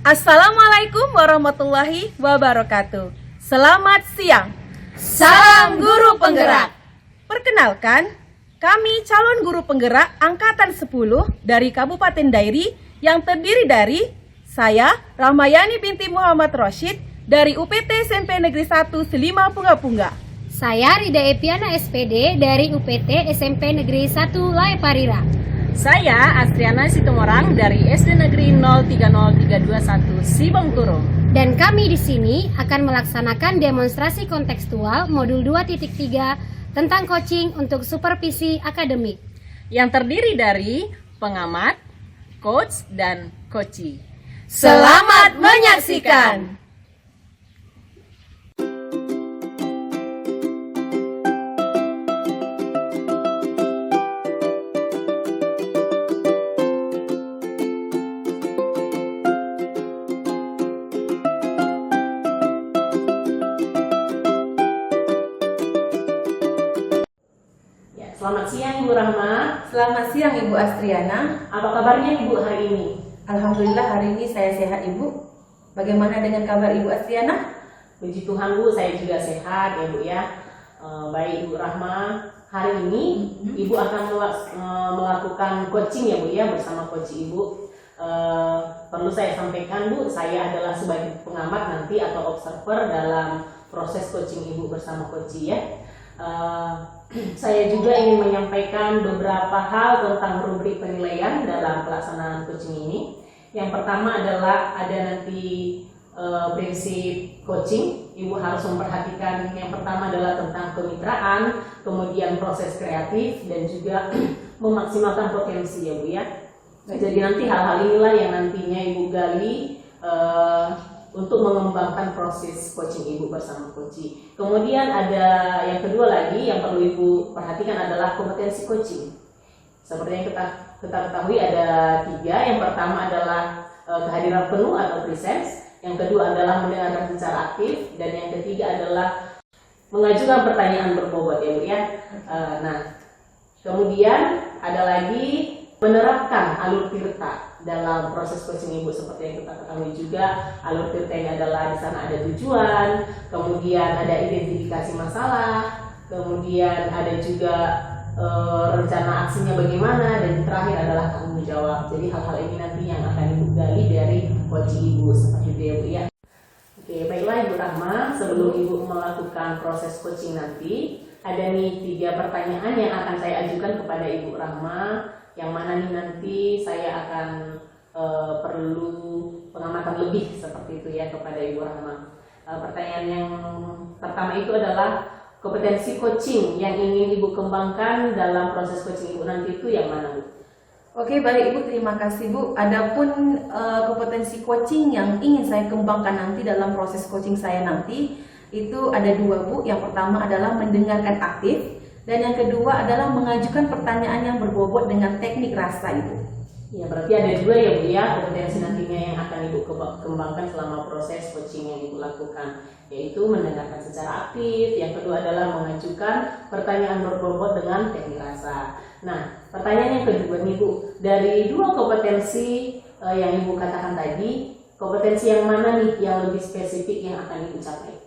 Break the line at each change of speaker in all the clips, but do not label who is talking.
Assalamualaikum warahmatullahi wabarakatuh. Selamat siang. Salam guru penggerak. Perkenalkan, kami calon guru penggerak angkatan 10 dari Kabupaten Dairi yang terdiri dari saya, Rahmayani binti Muhammad Roshid dari UPT SMP Negeri 1 Selima Punga-Punga.
Saya Rida Epiana SPD dari UPT SMP Negeri 1 Lae Parira.
Saya Astriana Situmorang dari SD Negeri 030321 Sibongkurung.
Dan kami di sini akan melaksanakan demonstrasi kontekstual modul 2.3 tentang coaching untuk supervisi akademik
Yang terdiri dari pengamat, coach, dan coachee.
Selamat menyaksikan.
Selamat siang Ibu Rahma.
Selamat siang Ibu Astriana.
Apa kabarnya Ibu hari ini?
Alhamdulillah hari ini saya sehat Ibu. Bagaimana dengan kabar Ibu Astriana?
Puji Tuhan Bu, saya juga sehat ya Bu ya. Baik Ibu Rahma, hari ini Ibu akan melakukan coaching ya Bu ya bersama coach Ibu. Perlu saya sampaikan Bu, saya adalah sebagai pengamat nanti atau observer dalam proses coaching Ibu bersama coach ya. Saya juga ingin menyampaikan beberapa hal tentang rubrik penilaian dalam pelaksanaan coaching ini. Yang pertama adalah ada nanti prinsip coaching. Ibu harus memperhatikan yang pertama adalah tentang kemitraan, kemudian proses kreatif, dan juga memaksimalkan potensi ya Bu ya. Jadi nanti hal-hal inilah yang nantinya Ibu gali untuk mengembangkan proses coaching Ibu bersama coachee. Kemudian ada yang kedua lagi yang perlu Ibu perhatikan adalah kompetensi coaching. Seperti yang kita ketahui ada 3. Yang pertama adalah kehadiran penuh atau presence. Yang kedua adalah mendengarkan secara aktif. Dan yang ketiga adalah mengajukan pertanyaan berbobot ya Bu ya. Kemudian ada lagi menerapkan alur tirta dalam proses coaching Ibu. Seperti yang kita ketahui juga, alur tirta ini adalah di sana ada tujuan, kemudian ada identifikasi masalah, kemudian ada juga rencana aksinya bagaimana, dan terakhir adalah tanggung jawab. Jadi hal-hal ini nanti yang akan Ibu gali dari coaching Ibu seperti itu ya Bu ya. Oke, baiklah Ibu Rahma, sebelum Ibu melakukan proses coaching nanti, ada nih 3 pertanyaan yang akan saya ajukan kepada Ibu Rahma, yang mana nih nanti saya akan perlu pengamatan lebih seperti itu ya kepada Ibu Rahma. Pertanyaan yang pertama itu adalah kompetensi coaching yang ingin Ibu kembangkan dalam proses coaching Ibu nanti itu yang mana Bu?
Oke, baik Ibu, terima kasih Bu. Adapun kompetensi coaching yang ingin saya kembangkan nanti dalam proses coaching saya nanti itu ada 2 Bu. Yang pertama adalah mendengarkan aktif, dan yang kedua adalah mengajukan pertanyaan yang berbobot dengan teknik rasa Ibu.
Ya, berarti ada 2 ya Bu ya kompetensi nantinya yang akan Ibu kembangkan selama proses coaching yang Ibu lakukan, yaitu mendengarkan secara aktif. Yang kedua adalah mengajukan pertanyaan berbobot dengan teknik rasa. Nah, pertanyaan yang kedua nih Bu, dari 2 kompetensi yang Ibu katakan tadi, kompetensi yang mana nih yang lebih spesifik yang akan Ibu capai?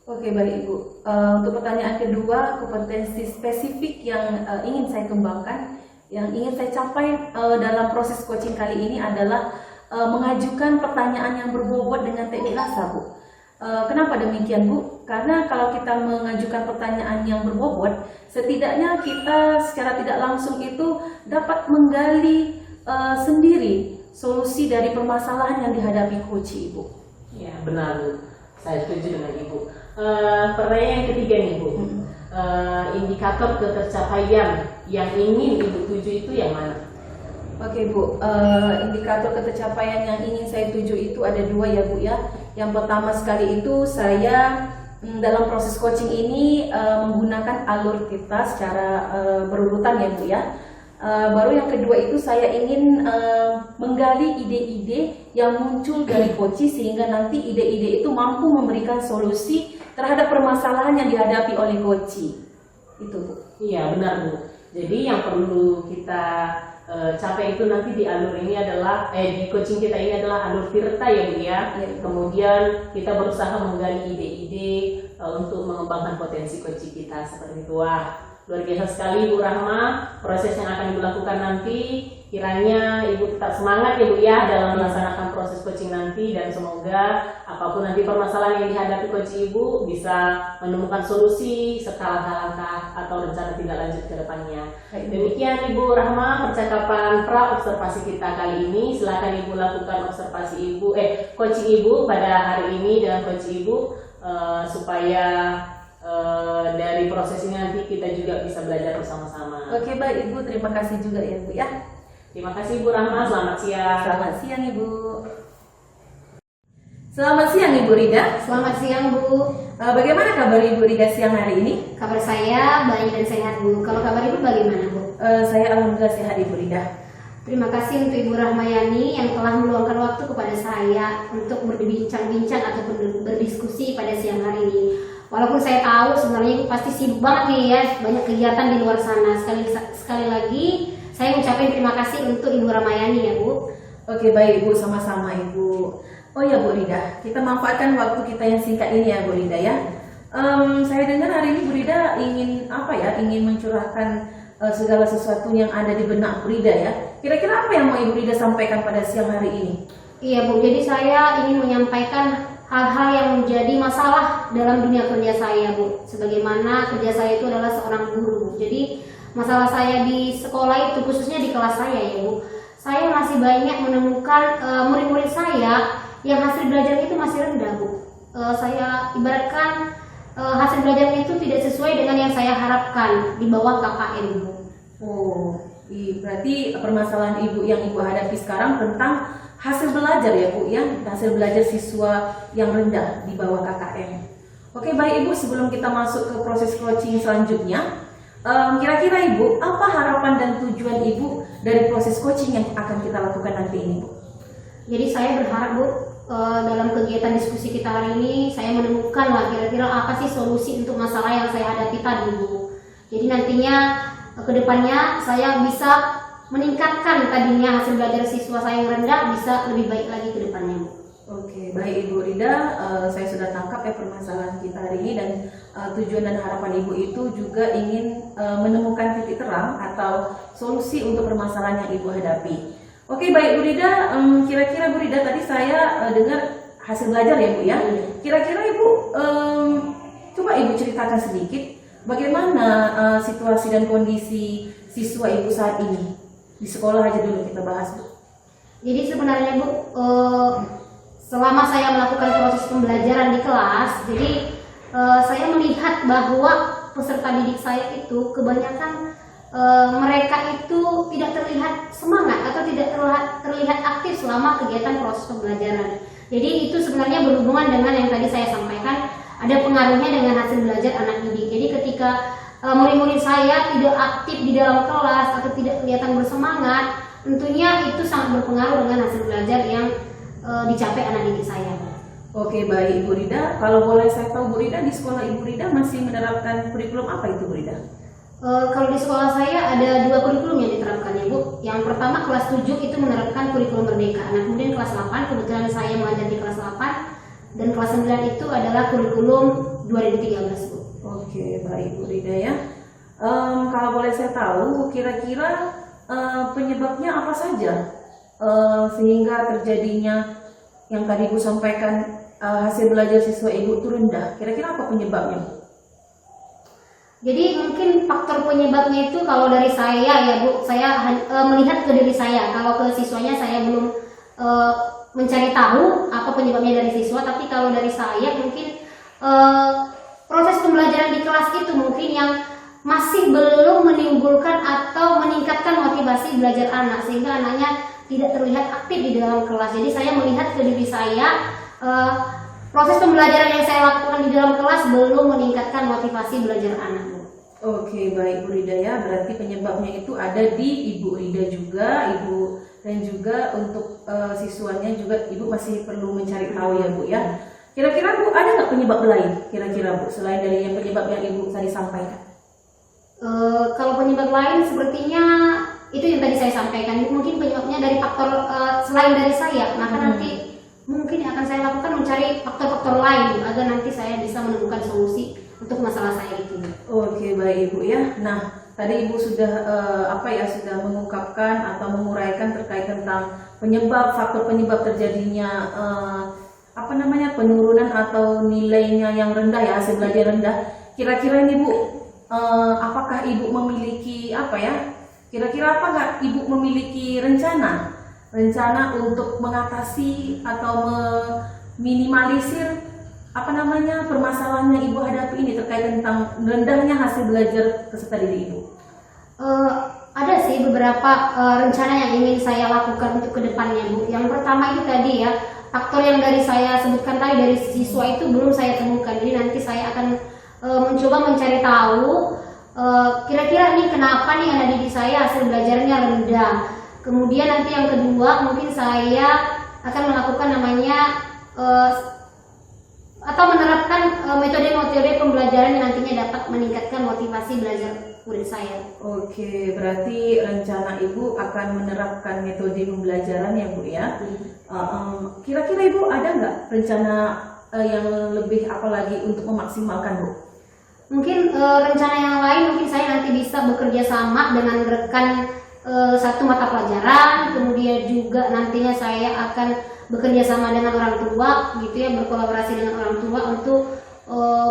Oke, baik Ibu. Untuk pertanyaan kedua, kompetensi spesifik yang ingin saya kembangkan, yang ingin saya capai dalam proses coaching kali ini adalah mengajukan pertanyaan yang berbobot dengan teknik rasa Bu. Kenapa demikian Bu? Karena kalau kita mengajukan pertanyaan yang berbobot, setidaknya kita secara tidak langsung itu dapat menggali sendiri solusi dari permasalahan yang dihadapi coach Ibu.
Ya, benar Bu. Saya setuju dengan Ibu. Pertanyaan yang ketiga nih Bu, indikator ketercapaian yang ingin Ibu tuju itu yang mana?
Oke Bu, indikator ketercapaian yang ingin saya tuju itu ada 2 ya Bu ya. Yang pertama sekali itu saya dalam proses coaching ini menggunakan alur kita secara berurutan ya Bu ya. Baru yang kedua itu saya ingin menggali ide-ide yang muncul dari coaching sehingga nanti ide-ide itu mampu memberikan solusi terhadap permasalahan yang dihadapi oleh coaching. Itu Bu.
Iya benar Bu. Jadi yang perlu kita capai itu nanti di alur ini adalah di coaching kita ini adalah alur tirta ya Bu ya. Kemudian kita berusaha menggali ide-ide untuk mengembangkan potensi coaching kita seperti itu. Wah, luar biasa sekali Bu Rahma proses yang akan Ibu lakukan nanti. Kiranya Ibu tetap semangat ya Bu ya dalam melaksanakan proses coaching nanti, dan semoga apapun nanti permasalahan yang dihadapi coach Ibu bisa menemukan solusi serta langkah-langkah atau rencana tindak lanjut ke depannya. Demikian Ibu Rahma percakapan pra observasi kita kali ini. Silakan Ibu lakukan observasi coaching Ibu pada hari ini dengan coach Ibu supaya dari proses ini nanti kita juga bisa belajar bersama-sama.
Oke, baik Ibu, terima kasih juga ya Bu ya.
Terima kasih Bu Rahma, selamat siang.
Selamat siang Ibu. Selamat siang Ibu Rida.
Selamat siang Bu.
Bagaimana kabar Ibu Rida siang hari ini?
Kabar saya baik dan sehat Bu. Kalau kabar Ibu bagaimana Bu?
Saya alhamdulillah sehat Ibu Rida.
Terima kasih untuk Ibu Rahmayani yang telah meluangkan waktu kepada saya untuk berbincang-bincang ataupun berdiskusi pada siang hari ini. Walaupun saya tahu sebenarnya Ibu pasti sibuk banget nih ya, banyak kegiatan di luar sana. Sekali lagi saya ucapkan terima kasih untuk Ibu Rahmayani ya Bu.
Oke, baik Ibu, sama-sama Ibu. Oh ya Bu Rida, kita manfaatkan waktu kita yang singkat ini ya Bu Rida ya. Saya dengar hari ini Bu Rida ingin mencurahkan segala sesuatu yang ada di benak Bu Rida ya. Kira-kira apa yang mau Ibu Rida sampaikan pada siang hari ini?
Iya Bu, jadi saya ingin menyampaikan hal-hal yang menjadi masalah dalam dunia kerja saya Bu. Sebagaimana kerja saya itu adalah seorang guru. Jadi masalah saya di sekolah itu khususnya di kelas saya ya Bu. Saya masih banyak menemukan murid-murid saya yang hasil belajar itu masih rendah Bu. Saya ibaratkan hasil belajar itu tidak sesuai dengan yang saya harapkan di bawah KKN Bu.
Oh, berarti permasalahan Ibu yang Ibu hadapi sekarang tentang hasil belajar ya Bu ya, hasil belajar siswa yang rendah di bawah KKN. Oke, baik Ibu, sebelum kita masuk ke proses coaching selanjutnya, kira-kira Ibu, apa harapan dan tujuan Ibu dari proses coaching yang akan kita lakukan nanti ini Bu?
Jadi saya berharap Bu, dalam kegiatan diskusi kita hari ini saya menemukan lah kira-kira apa sih solusi untuk masalah yang saya hadapi tadi Bu. Jadi nantinya kedepannya saya bisa meningkatkan tadinya hasil belajar siswa saya yang rendah bisa lebih baik lagi ke depannya Bu.
Oke, baik Ibu Rida, saya sudah tangkap ya permasalahan kita hari ini, dan tujuan dan harapan Ibu itu juga ingin menemukan titik terang atau solusi untuk permasalahan yang Ibu hadapi. Oke, baik Bu Rida, kira-kira Bu Rida tadi saya dengar hasil belajar ya Bu ya. Kira-kira Ibu coba Ibu ceritakan sedikit bagaimana situasi dan kondisi siswa Ibu saat ini di sekolah aja dulu kita bahas Bu.
Jadi sebenarnya Bu, selama saya melakukan proses pembelajaran di kelas, jadi saya melihat bahwa peserta didik saya itu kebanyakan mereka itu tidak terlihat semangat atau tidak terlihat aktif selama kegiatan proses pembelajaran. Jadi itu sebenarnya berhubungan dengan yang tadi saya sampaikan, ada pengaruhnya dengan hasil belajar anak didik. Jadi ketika murid-murid saya tidak aktif di dalam kelas atau tidak kelihatan bersemangat, tentunya itu sangat berpengaruh dengan hasil belajar yang dicapai anak didik saya.
Oke, baik Ibu Rida, kalau boleh saya tahu Bu Rida, di sekolah Ibu Rida masih menerapkan kurikulum apa itu Bu Rida?
Kalau di sekolah saya ada 2 kurikulum yang diterapkan ya Bu. Yang pertama kelas 7 itu menerapkan kurikulum merdeka. Nah kemudian kelas 8, kebetulan saya mengajar di kelas 8, dan kelas 9 itu adalah kurikulum 2013 Bu.
Oke, baik Bu Rida ya. Kalau boleh saya tahu, kira-kira penyebabnya apa saja sehingga terjadinya yang tadi Ibu sampaikan hasil belajar siswa Ibu itu rendah? Kira-kira apa penyebabnya Bu?
Jadi mungkin faktor penyebabnya itu kalau dari saya ya Bu, saya melihat ke diri saya. Kalau ke siswanya saya belum mencari tahu apa penyebabnya dari siswa, tapi kalau dari saya mungkin proses pembelajaran di kelas itu mungkin yang masih belum menimbulkan atau meningkatkan motivasi belajar anak, sehingga anaknya tidak terlihat aktif di dalam kelas. Jadi saya melihat ke diri saya, proses pembelajaran yang saya lakukan di dalam kelas belum meningkatkan motivasi belajar anak Bu.
Oke, baik Bu Rida ya, berarti penyebabnya itu ada di Ibu Rida juga, Ibu, dan juga untuk siswanya juga Ibu masih perlu mencari tahu ya Bu ya. Kira-kira Bu, ada nggak penyebab lain kira-kira Bu selain dari yang penyebab yang Ibu tadi sampaikan?
Kalau penyebab lain sepertinya itu yang tadi saya sampaikan, mungkin penyebabnya dari faktor selain dari saya, maka nanti mungkin yang akan saya lakukan mencari faktor-faktor lain agar nanti saya bisa menemukan solusi untuk masalah saya itu.
Oke, baik Ibu ya. Nah, tadi Ibu sudah sudah mengungkapkan atau menguraikan terkait tentang faktor penyebab terjadinya penurunan atau nilainya yang rendah ya, hasil belajar rendah. Kira-kira ini Bu, apakah Ibu memiliki Kira-kira apakah Ibu memiliki rencana untuk mengatasi atau meminimalisir permasalahan yang Ibu hadapi ini terkait tentang rendahnya hasil belajar peserta didik Ibu?
Ada sih beberapa rencana yang ingin saya lakukan untuk kedepannya, Bu. Yang pertama itu tadi ya, faktor yang dari saya sebutkan tadi dari siswa itu belum saya temukan. Jadi nanti saya akan mencoba mencari tahu kira-kira ini kenapa nih anak didik saya hasil belajarnya rendah. Kemudian nanti yang kedua mungkin saya akan melakukan atau menerapkan metode-metode pembelajaran yang nantinya dapat meningkatkan motivasi belajar murid saya.
Oke, berarti rencana Ibu akan menerapkan metode pembelajaran ya Bu ya. Kira-kira Ibu ada nggak rencana yang lebih apalagi untuk memaksimalkan Bu?
Mungkin rencana yang lain mungkin saya nanti bisa bekerja sama dengan rekan satu mata pelajaran, kemudian juga nantinya saya akan bekerja sama dengan orang tua gitu ya, berkolaborasi dengan orang tua untuk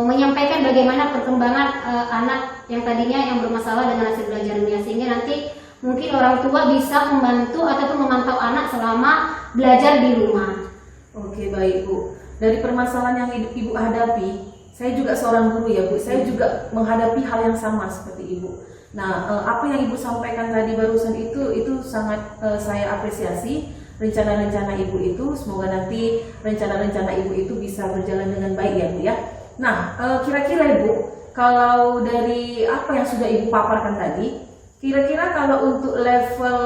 menyampaikan bagaimana perkembangan anak yang tadinya yang bermasalah dengan hasil belajarnya, sehingga nanti mungkin orang tua bisa membantu ataupun memantau anak selama belajar di rumah.
Oke, baik Bu. Dari permasalahan yang Ibu hadapi, saya juga seorang guru ya Bu, saya juga menghadapi hal yang sama seperti Ibu. Nah, apa yang Ibu sampaikan tadi barusan itu sangat saya apresiasi. Rencana-rencana Ibu itu, semoga nanti rencana-rencana Ibu itu bisa berjalan dengan baik ya Bu ya. Nah, kira-kira Ibu, kalau dari apa yang sudah Ibu paparkan tadi, kira-kira kalau untuk level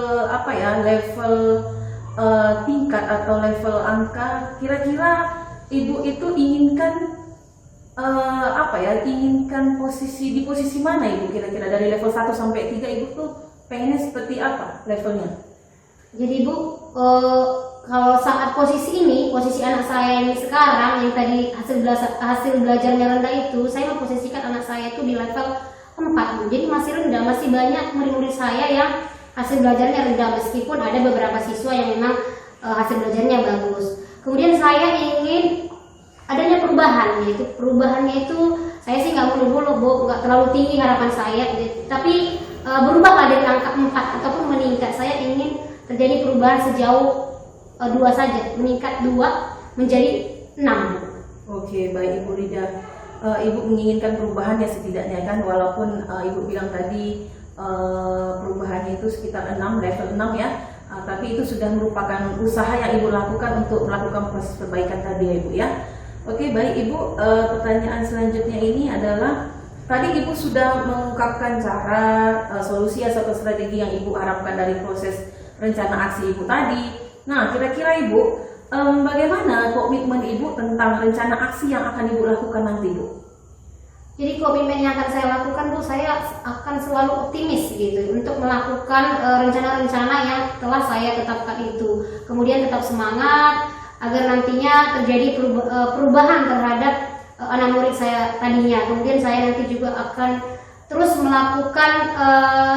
tingkat atau level angka, kira-kira Ibu itu inginkan di posisi mana Ibu kira-kira dari level 1 sampai 3 Ibu tuh pengennya seperti apa levelnya?
Jadi Bu, kalau saat posisi anak saya ini sekarang yang tadi hasil belajarnya rendah itu, saya memposisikan anak saya itu di level 4 Bu. Jadi masih rendah, masih banyak murid-murid saya yang hasil belajarnya rendah meskipun ada beberapa siswa yang memang hasil belajarnya bagus. Kemudian saya ingin adanya perubahannya itu saya sih nggak muluk-muluk Bu, nggak terlalu tinggi harapan saya, tapi berubahlah dari angka 4 ataupun meningkat. Saya ingin terjadi perubahan sejauh 2 saja, meningkat 2 menjadi 6.
Oke, baik Ibu Rida. Ibu menginginkan perubahan ya setidaknya kan, walaupun Ibu bilang tadi perubahannya itu sekitar 6, level 6 ya, tapi itu sudah merupakan usaha yang Ibu lakukan untuk melakukan proses perbaikan tadi ya Ibu ya. Oke, baik Ibu, pertanyaan selanjutnya ini adalah tadi Ibu sudah mengungkapkan cara, solusi atau strategi yang Ibu harapkan dari proses rencana aksi Ibu tadi. Nah, kira-kira Ibu, bagaimana komitmen Ibu tentang rencana aksi yang akan Ibu lakukan nanti Bu?
Jadi komitmen yang akan saya lakukan Bu, saya akan selalu optimis gitu untuk melakukan rencana-rencana yang telah saya tetapkan itu. Kemudian tetap semangat agar nantinya terjadi perubahan terhadap anak murid saya tadinya. Kemudian saya nanti juga akan terus melakukan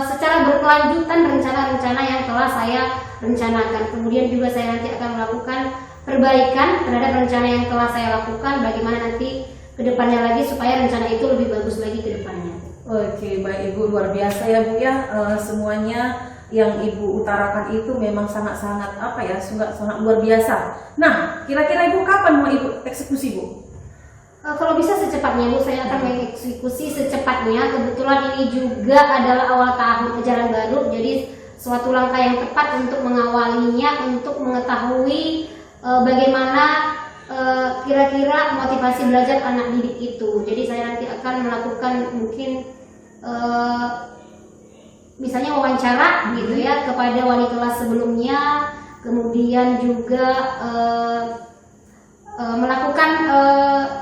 secara berkelanjutan rencana-rencana yang telah saya rencanakan. Kemudian juga saya nanti akan melakukan perbaikan terhadap rencana yang telah saya lakukan, bagaimana nanti kedepannya lagi supaya rencana itu lebih bagus lagi ke depannya.
Oke, baik Ibu, luar biasa ya Bu ya. Semuanya yang Ibu utarakan itu memang sangat-sangat sangat luar biasa. Nah, kira-kira Ibu kapan mau Ibu eksekusi Bu?
Kalau bisa secepatnya Bu, saya akan mengeksekusi secepatnya. Kebetulan ini juga adalah awal tahun ajaran baru, jadi suatu langkah yang tepat untuk mengawalinya, untuk mengetahui bagaimana kira-kira motivasi belajar anak didik itu. Jadi saya nanti akan melakukan mungkin misalnya wawancara gitu ya kepada wali kelas sebelumnya, kemudian juga melakukan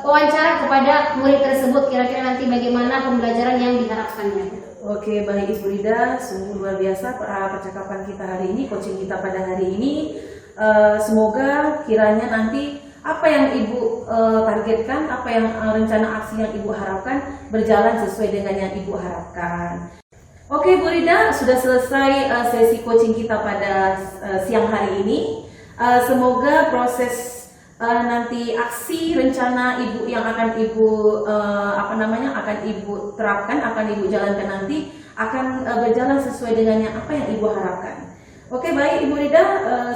wawancara kepada murid tersebut, kira-kira nanti bagaimana pembelajaran yang diharapkannya.
Oke, baik Ibu Rida, sungguh luar biasa percakapan kita hari ini, coaching kita pada hari ini. Semoga kiranya nanti apa yang Ibu targetkan, apa yang rencana aksi yang Ibu harapkan berjalan sesuai dengan yang Ibu harapkan. Oke Bu Rida, sudah selesai sesi coaching kita pada siang hari ini. Semoga proses nanti aksi rencana Ibu yang akan Ibu akan Ibu terapkan, akan Ibu jalankan nanti akan berjalan sesuai dengan apa yang Ibu harapkan. Oke, baik Ibu Rida,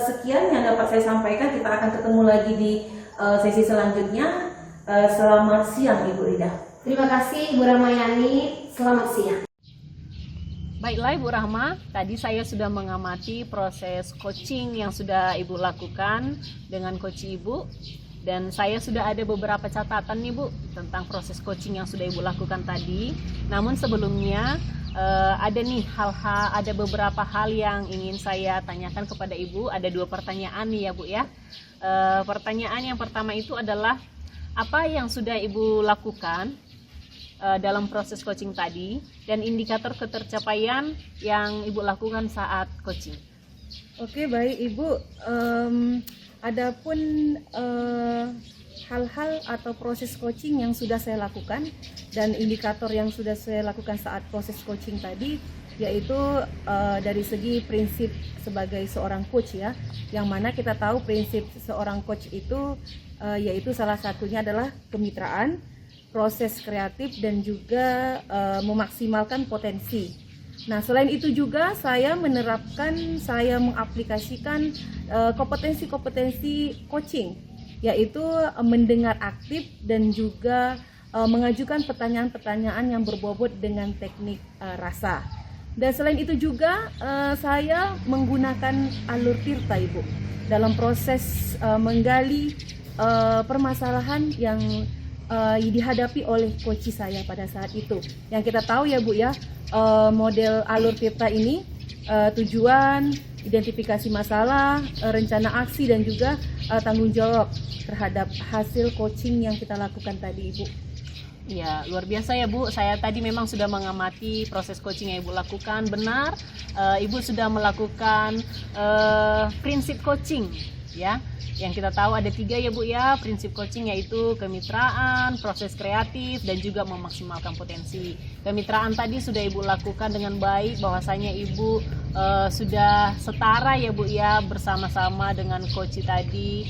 sekian yang dapat saya sampaikan. Kita akan ketemu lagi di sesi selanjutnya. Selamat siang Ibu Rida.
Terima kasih Ibu Ramayani, selamat siang.
Baiklah Ibu Rahma, tadi saya sudah mengamati proses coaching yang sudah Ibu lakukan dengan coach Ibu, dan saya sudah ada beberapa catatan nih Bu tentang proses coaching yang sudah Ibu lakukan tadi. Namun sebelumnya ada beberapa hal yang ingin saya tanyakan kepada Ibu. Ada 2 pertanyaan nih ya Bu ya. Pertanyaan yang pertama itu adalah apa yang sudah Ibu lakukan dalam proses coaching tadi dan indikator ketercapaian yang Ibu lakukan saat coaching.
Oke, baik Ibu. Adapun hal-hal atau proses coaching yang sudah saya lakukan dan indikator yang sudah saya lakukan saat proses coaching tadi, yaitu dari segi prinsip sebagai seorang coach ya, yang mana kita tahu prinsip seorang coach itu yaitu salah satunya adalah kemitraan, proses kreatif, dan juga memaksimalkan potensi. Nah, selain itu juga saya mengaplikasikan kompetensi-kompetensi coaching, yaitu mendengar aktif dan juga mengajukan pertanyaan-pertanyaan yang berbobot dengan teknik rasa. Dan selain itu juga saya menggunakan alur tirta Ibu dalam proses menggali permasalahan yang dihadapi oleh coach saya pada saat itu. Yang kita tahu ya Bu ya, model alur tirta ini tujuan, identifikasi masalah, rencana aksi, dan juga tanggung jawab terhadap hasil coaching yang kita lakukan tadi Ibu.
Ya, luar biasa ya Bu. Saya tadi memang sudah mengamati proses coaching yang Ibu lakukan. Benar, Ibu sudah melakukan prinsip coaching ya. Yang kita tahu ada 3 ya Bu ya, prinsip coaching, yaitu kemitraan, proses kreatif, dan juga memaksimalkan potensi. Kemitraan tadi sudah Ibu lakukan dengan baik, bahwasanya Ibu sudah setara ya Bu ya, bersama-sama dengan coach tadi.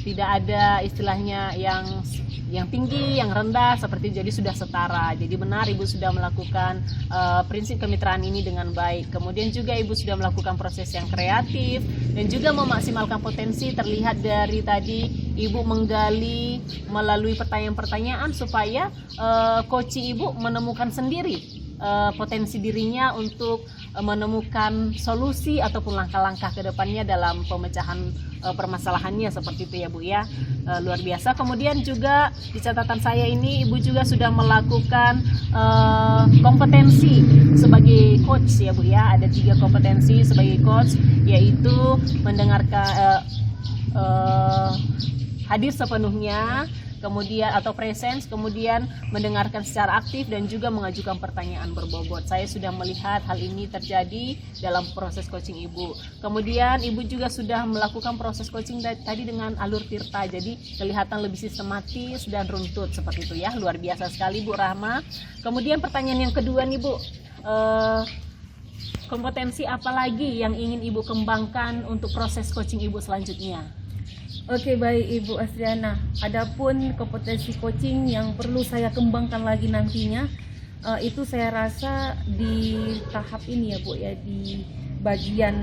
Tidak ada istilahnya yang tinggi, yang rendah, seperti jadi sudah setara. Jadi benar Ibu sudah melakukan prinsip kemitraan ini dengan baik. Kemudian juga Ibu sudah melakukan proses yang kreatif dan juga memaksimalkan potensi. Terlihat dari tadi Ibu menggali melalui pertanyaan-pertanyaan supaya coach Ibu menemukan sendiri potensi dirinya untuk menemukan solusi ataupun langkah-langkah ke depannya dalam pemecahan permasalahannya, seperti itu ya Bu ya. Luar biasa. Kemudian juga di catatan saya ini Ibu juga sudah melakukan kompetensi sebagai coach ya Bu ya. Ada 3 kompetensi sebagai coach, yaitu mendengarkan, hadir sepenuhnya, kemudian atau presence, kemudian mendengarkan secara aktif, dan juga mengajukan pertanyaan berbobot. Saya sudah melihat hal ini terjadi dalam proses coaching Ibu. Kemudian Ibu juga sudah melakukan proses coaching tadi dengan alur tirta, jadi kelihatan lebih sistematis dan runtut seperti itu ya. Luar biasa sekali Bu Rahma. Kemudian pertanyaan yang kedua nih Bu, kompetensi apa lagi yang ingin Ibu kembangkan untuk proses coaching Ibu selanjutnya?
Oke, baik Ibu Asriana. Adapun kompetensi coaching yang perlu saya kembangkan lagi nantinya, itu saya rasa di tahap ini ya Bu ya, di bagian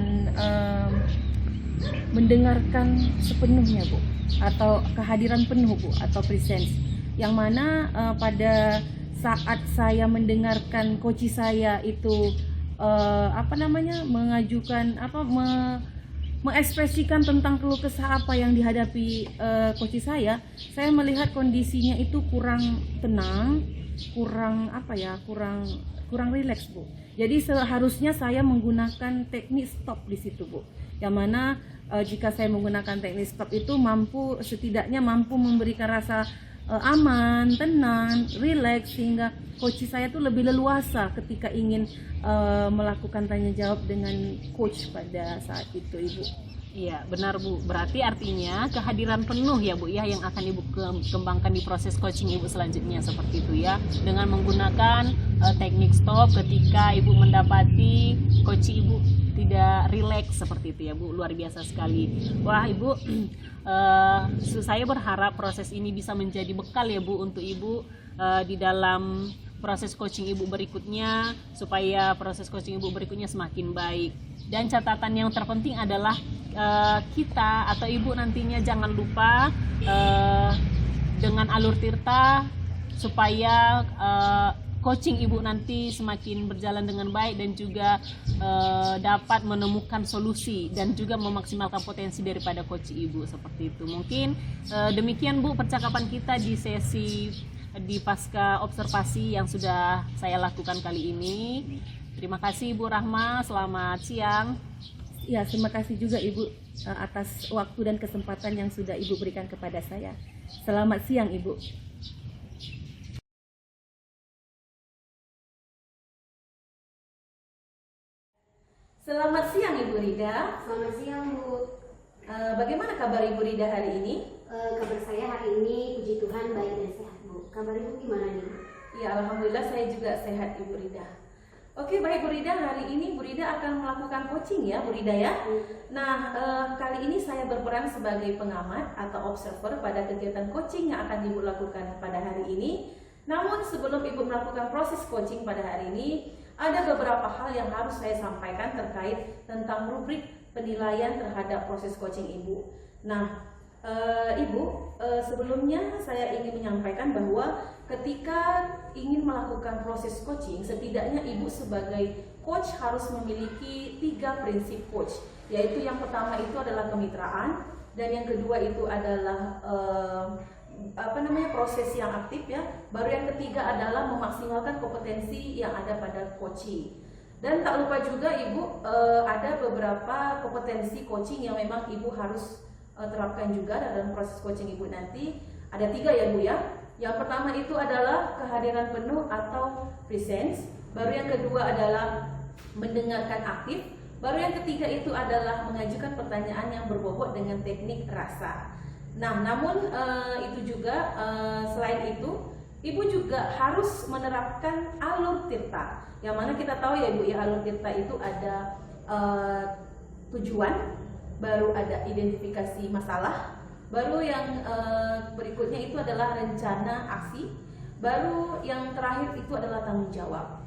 mendengarkan sepenuhnya Bu, atau kehadiran penuh Bu, atau presence. Yang mana pada saat saya mendengarkan coach saya itu mengekspresikan tentang keluh kesah apa yang dihadapi coach saya melihat kondisinya itu kurang tenang, kurang rileks Bu. Jadi seharusnya saya menggunakan teknik stop di situ Bu. Yang mana jika saya menggunakan teknik stop itu setidaknya mampu memberikan rasa aman, tenang, rileks, sehingga coach saya tuh lebih leluasa ketika ingin melakukan tanya jawab dengan coach pada saat itu, Ibu.
Iya, benar Bu. Berarti artinya kehadiran penuh ya Bu ya yang akan Ibu kembangkan di proses coaching Ibu selanjutnya seperti itu ya. Dengan menggunakan teknik stop ketika Ibu mendapati coach Ibu tidak rileks seperti itu ya Bu. Luar biasa sekali. Wah Ibu, saya berharap proses ini bisa menjadi bekal ya Bu untuk Ibu di dalam proses coaching Ibu berikutnya, supaya proses coaching Ibu berikutnya semakin baik. Dan catatan yang terpenting adalah kita atau Ibu nantinya jangan lupa dengan alur tirta supaya coaching Ibu nanti semakin berjalan dengan baik dan juga dapat menemukan solusi dan juga memaksimalkan potensi daripada coach Ibu seperti itu. Mungkin demikian Bu percakapan kita di sesi di pasca observasi yang sudah saya lakukan kali ini. Terima kasih Bu Rahma, selamat siang.
Ya, terima kasih juga Ibu atas waktu dan kesempatan yang sudah Ibu berikan kepada saya. Selamat siang Ibu. Selamat siang Ibu Rida.
Selamat siang Bu.
Bagaimana kabar Ibu Rida hari ini?
Kabar saya hari ini puji Tuhan baik dan sehat Bu. Kabar Ibu gimana nih?
Ya, alhamdulillah saya juga sehat Ibu Rida. Oke, baik Bu Rida, hari ini Bu Rida akan melakukan coaching ya Bu Rida ya. Nah, kali ini saya berperan sebagai pengamat atau observer pada kegiatan coaching yang akan Ibu lakukan pada hari ini. Namun sebelum Ibu melakukan proses coaching pada hari ini, ada beberapa hal yang harus saya sampaikan terkait tentang rubrik penilaian terhadap proses coaching Ibu. Nah, Ibu, sebelumnya saya ingin menyampaikan bahwa ketika ingin melakukan proses coaching, setidaknya Ibu sebagai coach harus memiliki 3 prinsip coach, yaitu yang pertama itu adalah kemitraan, dan yang kedua itu adalah proses yang aktif ya. Baru yang ketiga adalah memaksimalkan kompetensi yang ada pada coaching. Dan tak lupa juga Ibu ada beberapa kompetensi coaching yang memang Ibu harus terapkan juga dalam proses coaching Ibu nanti. Ada 3 ya Bu ya. Yang pertama itu adalah kehadiran penuh atau presence. Baru yang kedua adalah mendengarkan aktif. Baru yang ketiga itu adalah mengajukan pertanyaan yang berbobot dengan teknik rasa. Nah, namun itu juga selain itu, Ibu juga harus menerapkan alur tirta. Yang mana kita tahu ya Bu ya, alur tirta itu ada tujuan, baru ada identifikasi masalah, baru yang berikutnya itu adalah rencana aksi, baru yang terakhir itu adalah tanggung jawab.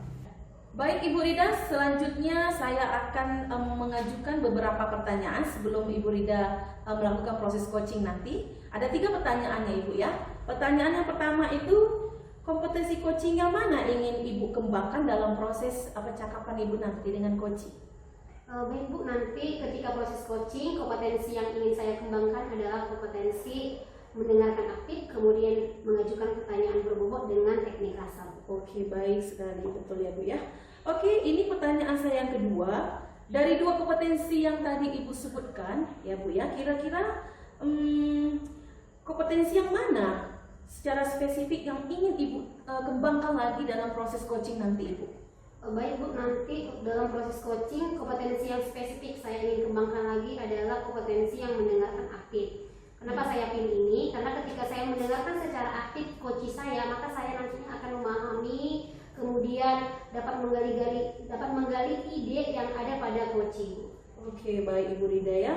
Baik Ibu Rida, selanjutnya saya akan mengajukan beberapa pertanyaan sebelum Ibu Rida melakukan proses coaching nanti. Ada 3 pertanyaannya Ibu ya. Pertanyaan yang pertama itu, kompetensi coaching yang mana ingin Ibu kembangkan dalam proses percakapan Ibu nanti dengan coaching?
Baik Bu, nanti ketika proses coaching, kompetensi yang ingin saya kembangkan adalah kompetensi mendengarkan aktif, kemudian mengajukan pertanyaan berbobot dengan teknik rasa.
Oke, baik sekali, betul ya Bu ya. Oke, ini pertanyaan saya yang kedua. Dari 2 kompetensi yang tadi Ibu sebutkan ya Bu ya, kira-kira kompetensi yang mana secara spesifik yang ingin Ibu kembangkan lagi dalam proses coaching nanti Ibu?
Baik Bu, nanti dalam proses coaching kompetensi yang spesifik saya ingin kembangkan lagi adalah kompetensi yang mendengarkan aktif. Kenapa saya pilih ini? Karena ketika saya mendengarkan secara aktif coach saya, maka saya nantinya akan memahami, kemudian dapat menggali ide yang ada pada coaching.
Oke, baik Ibu Rida ya.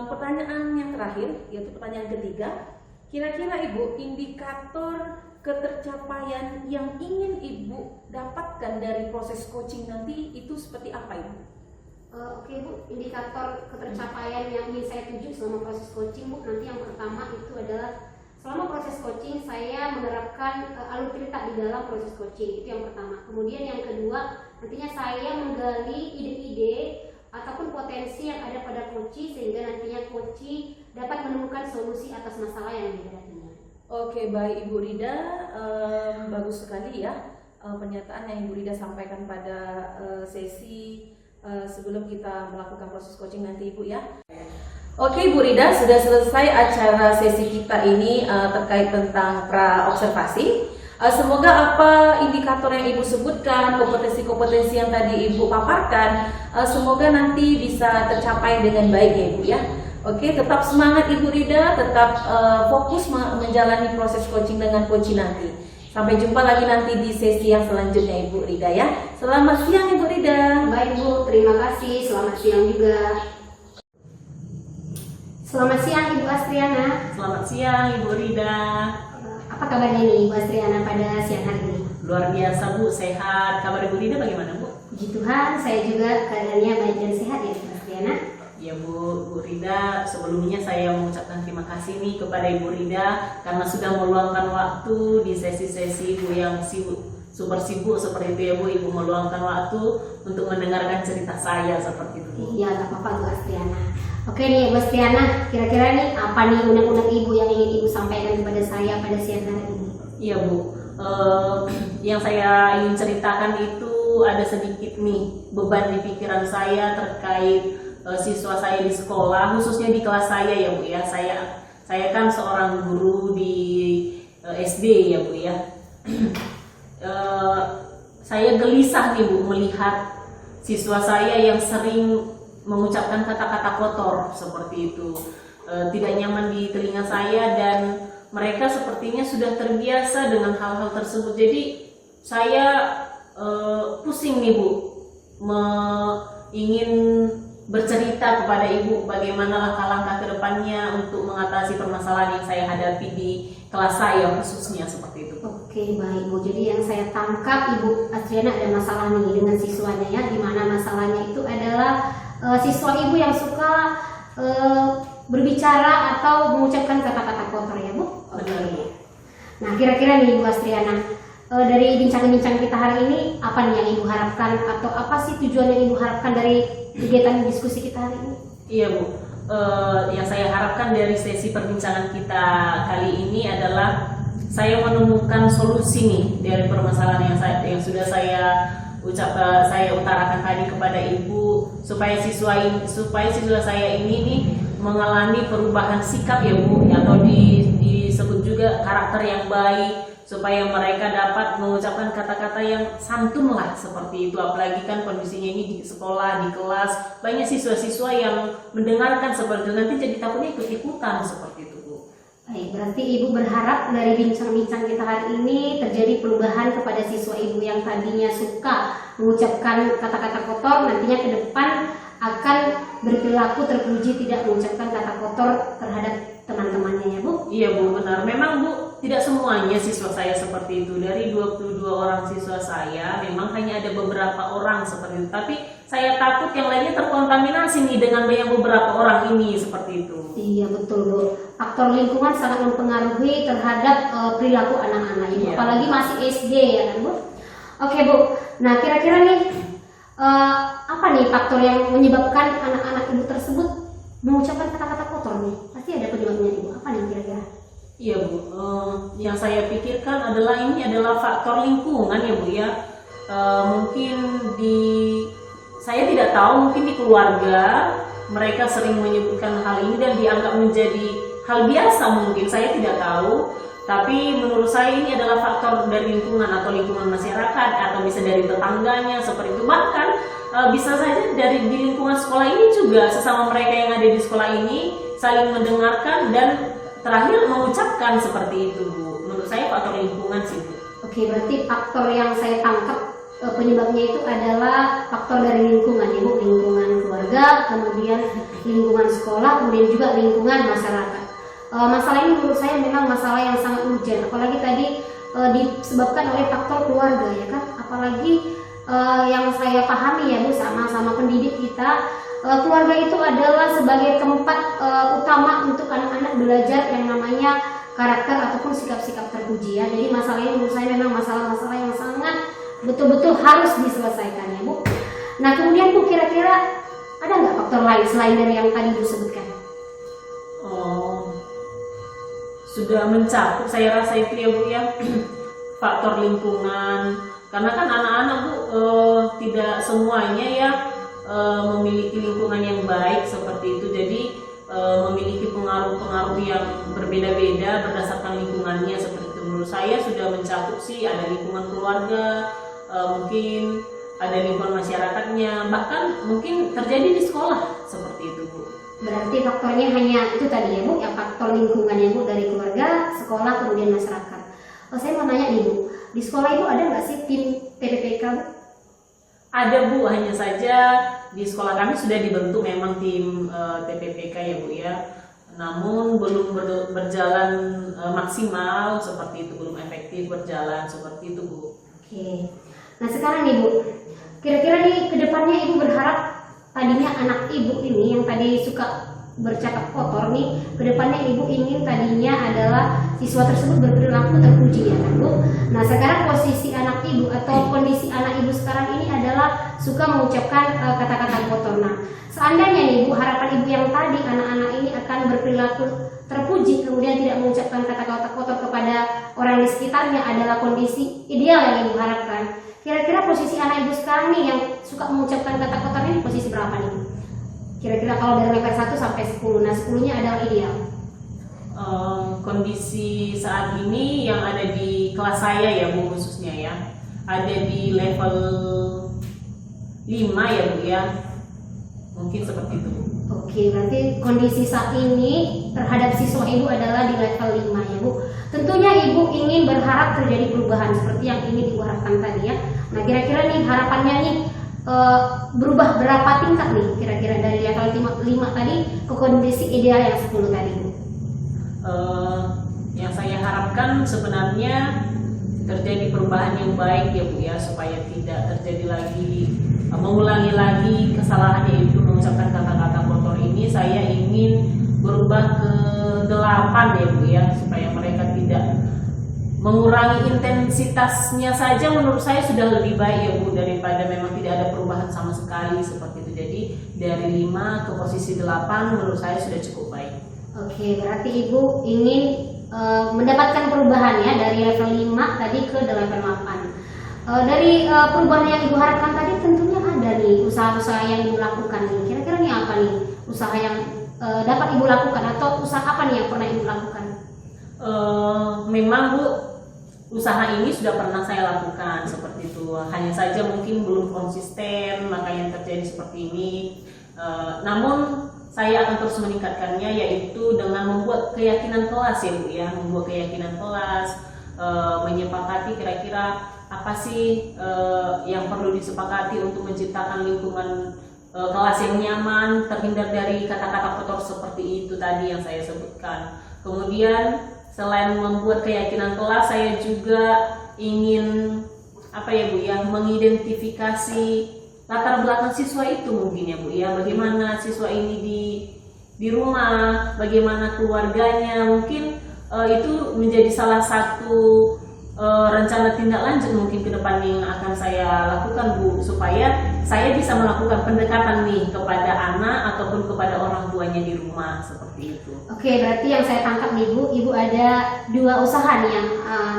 Pertanyaan yang terakhir, yaitu pertanyaan ketiga. Kira-kira Ibu, indikator ketercapaian yang ingin Ibu dapatkan dari proses coaching nanti itu seperti apa Ibu?
Oke Bu, indikator ketercapaian yang ingin saya tuju selama proses coaching Bu, nanti yang pertama itu adalah selama proses coaching saya menerapkan alur cerita di dalam proses coaching, itu yang pertama. Kemudian yang kedua, nantinya saya menggali ide-ide ataupun potensi yang ada pada coaching sehingga nantinya coaching dapat menemukan solusi atas masalah yang dihadapinya.
Oke, baik Ibu Rida, bagus sekali ya pernyataan yang Ibu Rida sampaikan pada sesi sebelum kita melakukan proses coaching nanti Ibu ya. Oke Bu Rida, sudah selesai acara sesi kita ini terkait tentang pra-observasi. Semoga apa indikator yang Ibu sebutkan, kompetensi-kompetensi yang tadi Ibu paparkan, semoga nanti bisa tercapai dengan baik ya Ibu ya. Oke, tetap semangat Ibu Rida, tetap fokus menjalani proses coaching dengan coach nanti. Sampai jumpa lagi nanti di sesi yang selanjutnya Ibu Rida ya. Selamat siang Ibu Rida.
Baik Bu, terima kasih. Selamat siang juga. Selamat siang Ibu Astriana.
Selamat siang Ibu Rida.
Apa kabarnya nih Ibu Astriana pada siang hari ini?
Luar biasa Bu, sehat. Kabar Ibu Rida bagaimana Bu?
Puji Tuhan, saya juga keadaannya baik dan sehat ya Ibu Astriana.
Ya Bu Rida, sebelumnya saya mengucapkan terima kasih nih kepada Ibu Rida karena sudah meluangkan waktu di sesi-sesi Ibu yang super sibuk seperti itu ya Bu. Ibu meluangkan waktu untuk mendengarkan cerita saya seperti itu Bu.
Iya, nggak apa-apa Bu Astriana. Oke nih Bu Astriana, kira-kira nih apa nih unek-unek Ibu yang ingin Ibu sampaikan kepada saya pada siang hari ini?
Iya Bu, yang saya ingin ceritakan itu ada sedikit nih beban di pikiran saya terkait siswa saya di sekolah, khususnya di kelas saya ya Bu ya. Saya kan seorang guru di SD ya Bu ya. Saya gelisah nih Bu melihat siswa saya yang sering mengucapkan kata-kata kotor seperti itu, tidak nyaman di telinga saya dan mereka sepertinya sudah terbiasa dengan hal-hal tersebut. Jadi saya pusing nih Bu, ingin bercerita kepada Ibu bagaimana langkah-langkah ke depannya untuk mengatasi permasalahan yang saya hadapi di kelas saya khususnya seperti itu.
Oke baik Bu, jadi yang saya tangkap Ibu Astriana ada masalah nih dengan siswanya ya, dimana masalahnya itu adalah siswa Ibu yang suka berbicara atau mengucapkan kata-kata kotor ya Bu.
Benar Bu.
Nah kira-kira nih Bu Astriana, dari bincang-bincang kita hari ini apa nih yang Ibu harapkan atau apa sih tujuan yang Ibu harapkan dari kegiatan diskusi kita hari ini?
Iya Bu, yang saya harapkan dari sesi perbincangan kita kali ini adalah saya menemukan solusi nih dari permasalahan yang sudah saya utarakan tadi kepada Ibu, supaya siswa saya ini nih mengalami perubahan sikap ya Bu, atau disebut juga karakter yang baik, supaya mereka dapat mengucapkan kata-kata yang santun lah seperti itu. Apalagi kan kondisinya ini di sekolah, di kelas banyak siswa-siswa yang mendengarkan seperti itu, nanti jadi takutnya ikut-ikutan seperti itu Bu.
Baik, berarti Ibu berharap dari bincang-bincang kita hari ini terjadi perubahan kepada siswa Ibu yang tadinya suka mengucapkan kata-kata kotor, nantinya ke depan akan berperilaku terpuji tidak mengucapkan kata kotor terhadap teman-temannya ya Bu?
Iya Bu, benar. Memang Bu, tidak semuanya siswa saya seperti itu. Dari 22 orang siswa saya, memang hanya ada beberapa orang seperti itu. Tapi saya takut yang lainnya terkontaminasi nih dengan banyak beberapa orang ini seperti itu.
Iya betul Bu. Faktor lingkungan sangat mempengaruhi terhadap perilaku anak-anak Ibu,
Iya.
apalagi masih SD ya kan Bu? Oke Bu. Nah kira-kira nih apa nih faktor yang menyebabkan anak-anak Ibu tersebut mengucapkan kata-kata kotor nih? Pasti ada penyebabnya Ibu. Apa nih kira-kira?
Iya Bu, yang saya pikirkan ini adalah faktor lingkungan ya Bu ya. Mungkin saya tidak tahu, mungkin di keluarga mereka sering menyebutkan hal ini dan dianggap menjadi hal biasa, mungkin saya tidak tahu. Tapi menurut saya ini adalah faktor dari lingkungan atau lingkungan masyarakat, atau bisa dari tetangganya seperti itu. Bahkan bisa saja di lingkungan sekolah ini juga, sesama mereka yang ada di sekolah ini saling mendengarkan dan terakhir mengucapkan seperti itu Bu. Menurut saya faktor lingkungan sih Bu.
Oke, berarti faktor yang saya tangkap penyebabnya itu adalah faktor dari lingkungan ya Bu, lingkungan keluarga, kemudian lingkungan sekolah, kemudian juga lingkungan masyarakat. Masalah ini menurut saya memang masalah yang sangat urgent, apalagi tadi disebabkan oleh faktor keluarga ya kan, apalagi yang saya pahami ya Bu, sama-sama pendidik kita, keluarga itu adalah sebagai tempat utama untuk anak-anak belajar yang namanya karakter ataupun sikap-sikap terpuji ya. Jadi masalah ini menurut saya memang masalah-masalah yang sangat betul-betul harus diselesaikan ya Bu. Nah kemudian Bu, kira-kira ada nggak faktor lain selain dari yang tadi Bu sebutkan?
Sudah mencakup saya rasa itu ya Bu ya. Faktor lingkungan, karena kan anak-anak Bu tidak semuanya ya memiliki lingkungan yang baik seperti itu. Jadi memiliki pengaruh-pengaruh yang berbeda-beda berdasarkan lingkungannya seperti itu. Menurut saya sudah mencakup sih, ada lingkungan keluarga, mungkin ada lingkungan masyarakatnya, bahkan mungkin terjadi di sekolah seperti itu, Bu.
Berarti faktornya hanya itu tadi ya Bu, yang faktor lingkungannya Bu, dari keluarga, sekolah, kemudian masyarakat. Saya mau nanya nih Bu, di sekolah Ibu ada nggak sih tim TPPK Bu?
Ada Bu, hanya saja di sekolah kami sudah dibentuk memang tim TPPK ya Bu ya. Namun belum berjalan maksimal seperti itu, belum efektif berjalan seperti itu Bu.
Oke. Nah sekarang nih Bu, kira-kira nih kedepannya Ibu berharap tadinya anak Ibu ini yang tadi suka bercakap kotor nih, kedepannya Ibu ingin tadinya adalah siswa tersebut berperilaku terpuji ya kan Bu. Nah sekarang posisi anak Ibu atau kondisi anak Ibu sekarang ini adalah suka mengucapkan kata-kata kotor. Nah seandainya nih Bu, harapan Ibu yang tadi anak-anak ini akan berperilaku terpuji kemudian tidak mengucapkan kata-kata kotor kepada orang di sekitarnya adalah kondisi ideal yang Ibu harapkan. Kira-kira posisi anak Ibu sekarang nih yang suka mengucapkan kata kotor ini posisi berapa nih? Kira-kira kalau dari level 1 sampai 10, nah 10-nya adalah ideal.
Kondisi saat ini yang ada di kelas saya ya Bu khususnya ya, ada di level 5 ya Bu ya, mungkin seperti itu Bu.
Oke, berarti kondisi saat ini terhadap siswa Ibu adalah di level 5 ya Bu. Tentunya Ibu ingin berharap terjadi perubahan seperti yang ini Ibu harapkan tadi ya. Nah kira-kira nih harapannya nih berubah berapa tingkat nih kira-kira dari level 5 tadi ke kondisi ideal yang 10 tadi Bu?
Yang saya harapkan sebenarnya terjadi perubahan yang baik ya Bu ya, supaya tidak terjadi lagi mengulangi lagi kesalahan Ibu mengucapkan kata-kata kotor ini. Saya ingin berubah ke 8 ya Bu ya, supaya mereka tidak mengurangi intensitasnya saja. Menurut saya sudah lebih baik ya Bu, daripada memang tidak ada perubahan sama sekali seperti itu. Jadi dari 5 ke posisi 8 menurut saya sudah cukup baik.
Oke, berarti Ibu ingin mendapatkan perubahan ya dari level 5 tadi ke level 8. Dari perubahan yang Ibu harapkan tadi tentunya ada nih usaha-usaha yang Ibu lakukan nih. Kira-kira nih apa nih usaha yang dapat Ibu lakukan, atau usaha apa nih yang pernah Ibu lakukan?
Memang Bu, usaha ini sudah pernah saya lakukan seperti itu. Hanya saja mungkin belum konsisten, makanya terjadi seperti ini. Namun saya akan terus meningkatkannya, yaitu dengan membuat keyakinan kelas ya Bu ya, membuat keyakinan kelas, menyepakati kira-kira apa sih yang perlu disepakati untuk menciptakan lingkungan kelas yang nyaman, terhindar dari kata-kata kotor seperti itu tadi yang saya sebutkan. Kemudian selain membuat keyakinan kelas, saya juga ingin apa ya Bu ya, mengidentifikasi latar belakang siswa itu mungkin ya Bu ya, bagaimana siswa ini di rumah, bagaimana keluarganya, mungkin itu menjadi salah satu rencana tindak lanjut mungkin ke depan yang akan saya lakukan Bu, supaya saya bisa melakukan pendekatan nih kepada anak ataupun kepada orang tuanya di rumah seperti itu.
Oke, berarti yang saya tangkap nih Bu, Ibu ada 2 usaha nih yang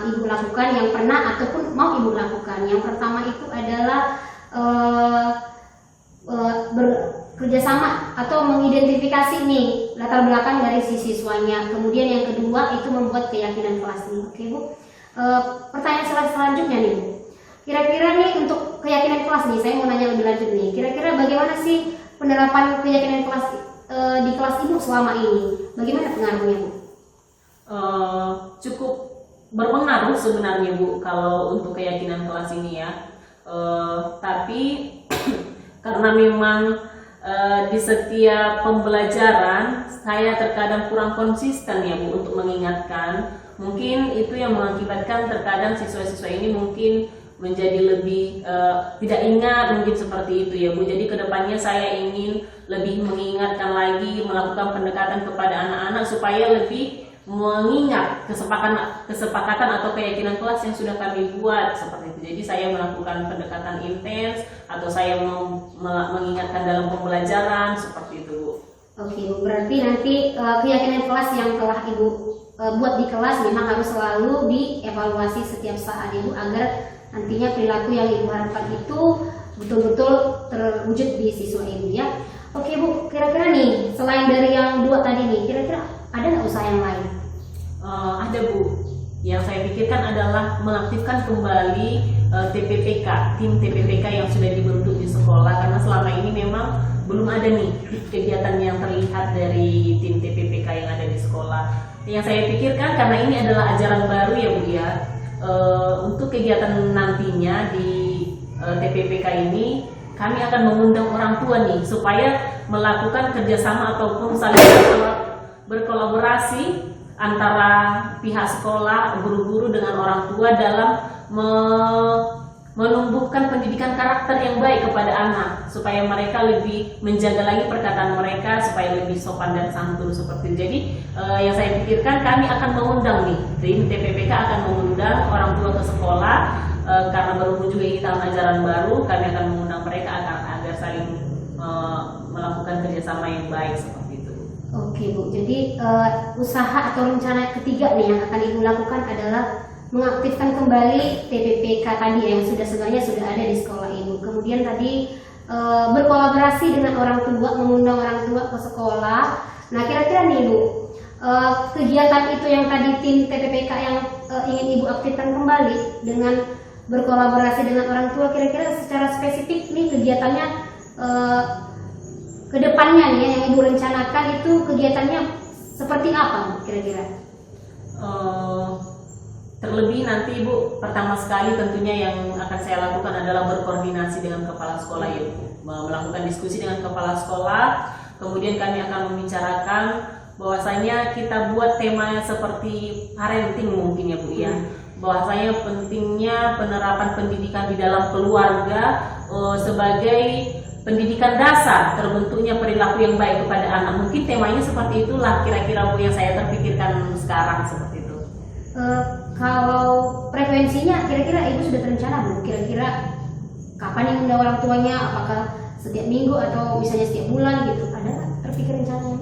Ibu lakukan, yang pernah ataupun mau Ibu lakukan. Yang pertama itu adalah bekerjasama atau mengidentifikasi nih latar belakang dari si siswanya. Kemudian yang kedua itu membuat keyakinan kelas nih. Oke Bu, pertanyaan selanjutnya nih Bu, kira-kira nih untuk keyakinan kelas nih, saya mau nanya lebih lanjut nih, kira-kira bagaimana sih penerapan keyakinan kelas di kelas Ibu selama ini? Bagaimana pengaruhnya Bu?
Cukup berpengaruh sebenarnya Bu kalau untuk keyakinan kelas ini ya. Tapi karena memang di setiap pembelajaran saya terkadang kurang konsisten ya Bu untuk mengingatkan. Mungkin itu yang mengakibatkan terkadang siswa-siswa ini mungkin menjadi lebih tidak ingat, mungkin seperti itu ya Bu. Jadi kedepannya saya ingin lebih mengingatkan lagi, melakukan pendekatan kepada anak-anak supaya lebih mengingat kesepakatan atau keyakinan kelas yang sudah kami buat seperti itu. Jadi saya melakukan pendekatan intens atau saya mengingatkan dalam pembelajaran seperti itu Bu.
Oke Bu, berarti nanti keyakinan kelas yang telah Ibu buat di kelas memang harus selalu dievaluasi setiap saat Ibu, agar nantinya perilaku yang Ibu harapkan itu betul-betul terwujud di siswa Ibu ya. Oke Bu, kira-kira nih selain dari yang 2 tadi nih, kira-kira ada nggak usaha yang lain?
Ada Bu. Yang saya pikirkan adalah mengaktifkan kembali TPPK, tim TPPK yang sudah dibentuk di sekolah, karena selama ini memang belum ada nih kegiatan yang terlihat dari tim TPPK yang ada di sekolah. Yang saya pikirkan karena ini adalah ajaran baru ya Bu ya, untuk kegiatan nantinya di TPPK ini kami akan mengundang orang tua nih supaya melakukan kerjasama ataupun saling berkolaborasi antara pihak sekolah, guru-guru dengan orang tua dalam menumbuhkan pendidikan karakter yang baik kepada anak supaya mereka lebih menjaga lagi perkataan mereka supaya lebih sopan dan santun seperti itu. Jadi yang saya pikirkan kami akan mengundang nih, tim TPPK akan mengundang orang tua ke sekolah karena berhubung juga ini tahun ajaran baru, kami akan mengundang mereka agar saling melakukan kerjasama yang baik seperti itu.
Oke Bu, jadi usaha atau rencana ketiga nih yang akan Ibu lakukan adalah mengaktifkan kembali TPPK tadi yang sebenarnya sudah ada di sekolah Ibu. Kemudian tadi berkolaborasi dengan orang tua, mengundang orang tua ke sekolah. Nah kira-kira nih Bu, kegiatan itu yang tadi tim TPPK yang ingin Ibu aktifkan kembali dengan berkolaborasi dengan orang tua, kira-kira secara spesifik nih kegiatannya kedepannya nih yang Ibu rencanakan itu kegiatannya seperti apa Bu kira-kira?
Terlebih nanti Ibu, pertama sekali tentunya yang akan saya lakukan adalah berkoordinasi dengan kepala sekolah ya Bu, melakukan diskusi dengan kepala sekolah. Kemudian kami akan membicarakan bahwasanya kita buat temanya seperti parenting mungkin ya Bu ya, bahwasanya pentingnya penerapan pendidikan di dalam keluarga sebagai pendidikan dasar terbentuknya perilaku yang baik kepada anak. Mungkin temanya seperti itulah kira-kira Bu yang saya terpikirkan sekarang seperti itu.
Kalau frekuensinya kira-kira Ibu sudah terencana Bu? Kira-kira kapan yang undang orang tuanya? Apakah setiap minggu atau misalnya setiap bulan gitu? Ada nggak terpikir rencananya?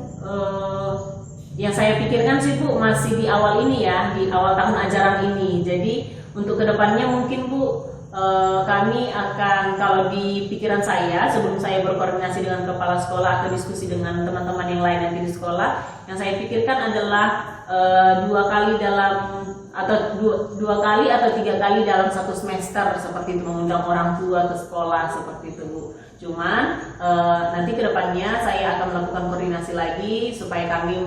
Yang saya pikirkan sih Bu masih di awal ini ya, di awal tahun ajaran ini. Jadi untuk kedepannya mungkin Bu kami akan, kalau di pikiran saya sebelum saya berkoordinasi dengan kepala sekolah atau diskusi dengan teman-teman yang lain nanti di sekolah, yang saya pikirkan adalah dua kali atau tiga kali dalam satu semester seperti itu, mengundang orang tua ke sekolah seperti itu Bu. Cuman nanti kedepannya saya akan melakukan koordinasi lagi supaya kami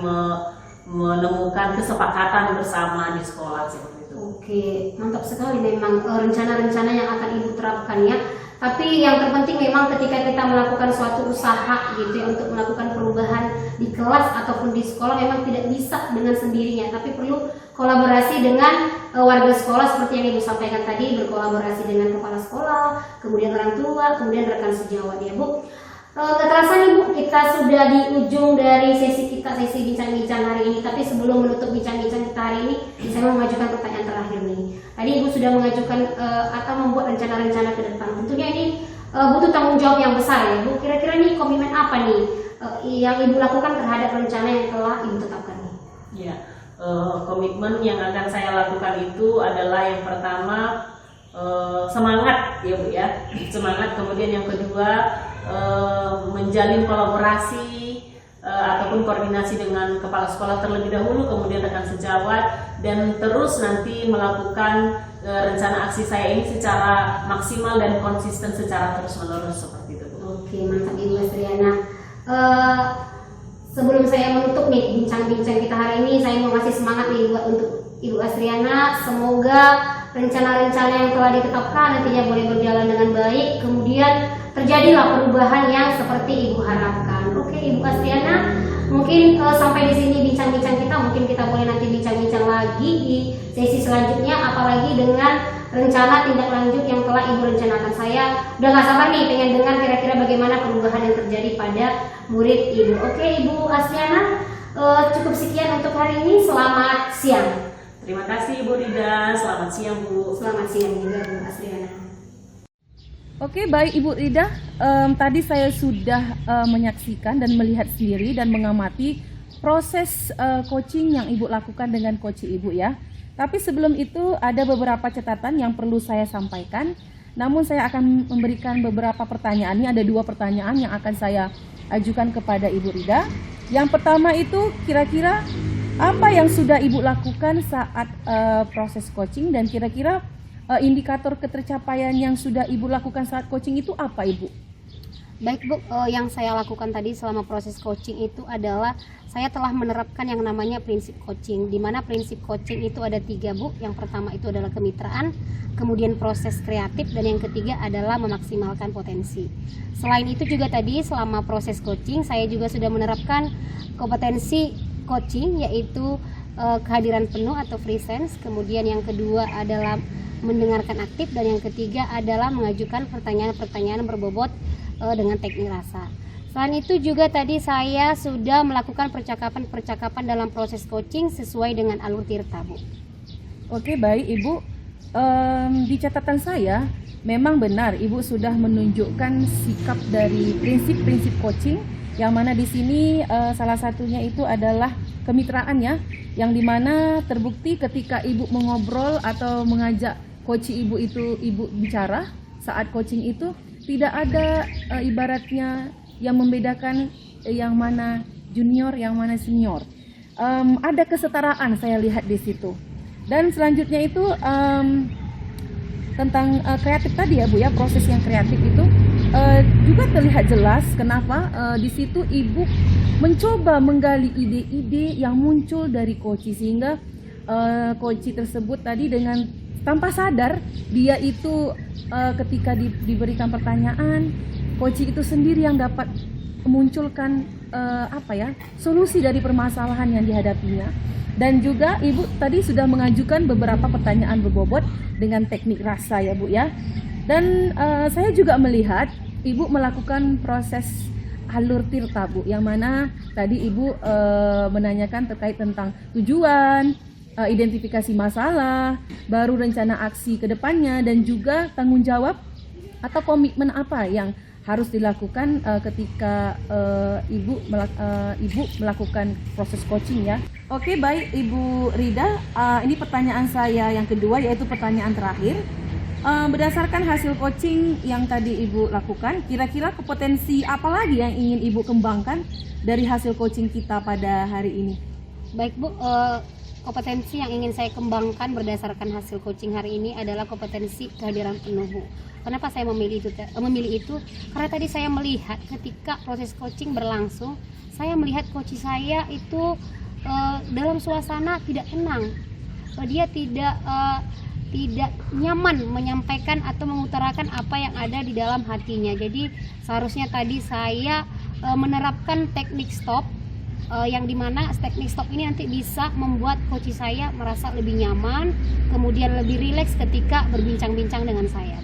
menemukan kesepakatan bersama di sekolah seperti itu.
Oke, mantap sekali memang rencana-rencana yang akan Ibu terapkan ya. Tapi yang terpenting memang ketika kita melakukan suatu usaha gitu ya, untuk melakukan perubahan di kelas ataupun di sekolah memang tidak bisa dengan sendirinya, tapi perlu kolaborasi dengan warga sekolah seperti yang Ibu sampaikan tadi, berkolaborasi dengan kepala sekolah, kemudian orang tua, kemudian rekan sejawat ya Bu. Gak terasa nih Bu, kita sudah di ujung dari sesi bincang-bincang hari ini. Tapi sebelum menutup bincang-bincang kita hari ini, saya mau mengajukan pertanyaan terakhir nih. Tadi Ibu sudah mengajukan atau membuat rencana-rencana ke depan. Tentunya ini butuh tanggung jawab yang besar ya Bu. Kira-kira nih komitmen apa nih yang Ibu lakukan terhadap rencana yang telah Ibu tetapkan nih?
Ya, komitmen yang akan saya lakukan itu adalah yang pertama semangat ya Bu ya, semangat. Kemudian yang kedua menjalin kolaborasi ataupun koordinasi dengan kepala sekolah terlebih dahulu, kemudian rekan sejawat, dan terus nanti melakukan rencana aksi saya ini secara maksimal dan konsisten secara terus-menerus seperti itu Bu.
Oke, mantap Ibu Astriana. Sebelum saya menutup nih bincang-bincang kita hari ini, saya mau kasih semangat nih buat untuk Ibu Astriana. Semoga rencana-rencana yang telah ditetapkan nantinya boleh berjalan dengan baik, kemudian terjadilah perubahan yang seperti Ibu harapkan. Oke Ibu Astriana, mungkin sampai di sini bincang-bincang kita. Mungkin kita boleh nanti bincang-bincang lagi di sesi selanjutnya, apalagi dengan rencana tindak lanjut yang telah Ibu rencanakan. Saya udah gak sabar nih pengen dengar kira-kira bagaimana perubahan yang terjadi pada murid Ibu. Oke Ibu Astriana, cukup sekian untuk hari ini. Selamat siang.
Terima kasih Ibu Rida, selamat siang Bu.
Selamat siang juga Bu Astriana.
Oke, baik Ibu Rida, tadi saya sudah menyaksikan dan melihat sendiri dan mengamati proses coaching yang Ibu lakukan dengan coach Ibu ya. Tapi sebelum itu ada beberapa catatan yang perlu saya sampaikan. Namun saya akan memberikan beberapa pertanyaan. Ini ada 2 pertanyaan yang akan saya ajukan kepada Ibu Rida. Yang pertama itu kira-kira apa yang sudah Ibu lakukan saat proses coaching, dan kira-kira indikator ketercapaian yang sudah Ibu lakukan saat coaching itu apa, Ibu?
Baik Bu, yang saya lakukan tadi selama proses coaching itu adalah saya telah menerapkan yang namanya prinsip coaching, di mana prinsip coaching itu ada 3 Bu. Yang pertama itu adalah kemitraan, kemudian proses kreatif, dan yang ketiga adalah memaksimalkan potensi. Selain itu juga tadi selama proses coaching saya juga sudah menerapkan kompetensi coaching, yaitu kehadiran penuh atau presence, kemudian yang kedua adalah mendengarkan aktif, dan yang ketiga adalah mengajukan pertanyaan-pertanyaan berbobot dengan teknik rasa. Selain itu juga tadi saya sudah melakukan percakapan-percakapan dalam proses coaching sesuai dengan alur tirta, Bu.
Oke, baik Ibu. Di catatan saya memang benar Ibu sudah menunjukkan sikap dari prinsip-prinsip coaching, yang mana di sini salah satunya itu adalah kemitraan ya, yang dimana terbukti ketika Ibu mengobrol atau mengajak coach Ibu itu Ibu bicara saat coaching itu tidak ada ibaratnya yang membedakan yang mana junior, yang mana senior. Ada kesetaraan saya lihat di situ. Dan selanjutnya itu tentang kreatif tadi ya Bu ya, proses yang kreatif itu juga terlihat jelas kenapa di situ Ibu mencoba menggali ide-ide yang muncul dari coach, sehingga coach tersebut tadi dengan tanpa sadar dia itu ketika diberikan pertanyaan, coach itu sendiri yang dapat memunculkan solusi dari permasalahan yang dihadapinya. Dan juga Ibu tadi sudah mengajukan beberapa pertanyaan berbobot dengan teknik rasa ya Bu ya. Dan saya juga melihat Ibu melakukan proses alur tirta Bu, yang mana tadi Ibu menanyakan terkait tentang tujuan, identifikasi masalah, baru rencana aksi ke depannya, dan juga tanggung jawab atau komitmen apa yang harus dilakukan ketika Ibu melakukan proses coaching ya. Oke, baik Ibu Rida, ini pertanyaan saya yang kedua, yaitu pertanyaan terakhir. Berdasarkan hasil coaching yang tadi Ibu lakukan, kira-kira kompetensi apa lagi yang ingin Ibu kembangkan dari hasil coaching kita pada hari ini?
Baik Bu, kompetensi yang ingin saya kembangkan berdasarkan hasil coaching hari ini adalah kompetensi kehadiran penuh, Bu. Kenapa saya memilih itu? Karena tadi saya melihat ketika proses coaching berlangsung, saya melihat coach saya itu dalam suasana tidak tenang. Dia tidak nyaman menyampaikan atau mengutarakan apa yang ada di dalam hatinya. Jadi seharusnya tadi saya menerapkan teknik stop, yang dimana teknik stop ini nanti bisa membuat coach saya merasa lebih nyaman, kemudian lebih rileks ketika berbincang-bincang dengan saya.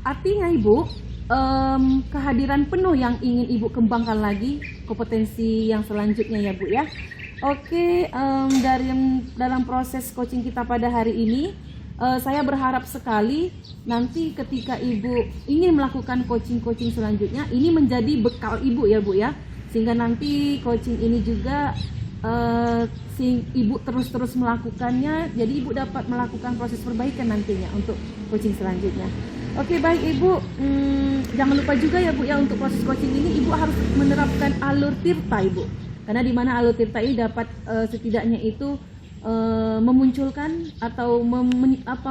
Artinya Ibu, kehadiran penuh yang ingin Ibu kembangkan lagi, kompetensi yang selanjutnya ya Bu ya. Oke, dalam proses coaching kita pada hari ini, saya berharap sekali nanti ketika Ibu ingin melakukan coaching selanjutnya, ini menjadi bekal Ibu ya Bu ya, sehingga nanti coaching ini juga Ibu terus melakukannya, jadi Ibu dapat melakukan proses perbaikan nantinya untuk coaching selanjutnya. Oke, baik Ibu, jangan lupa juga ya Bu ya, untuk proses coaching ini Ibu harus menerapkan alur tirta Ibu, karena di mana alur tirta ini dapat setidaknya itu memunculkan atau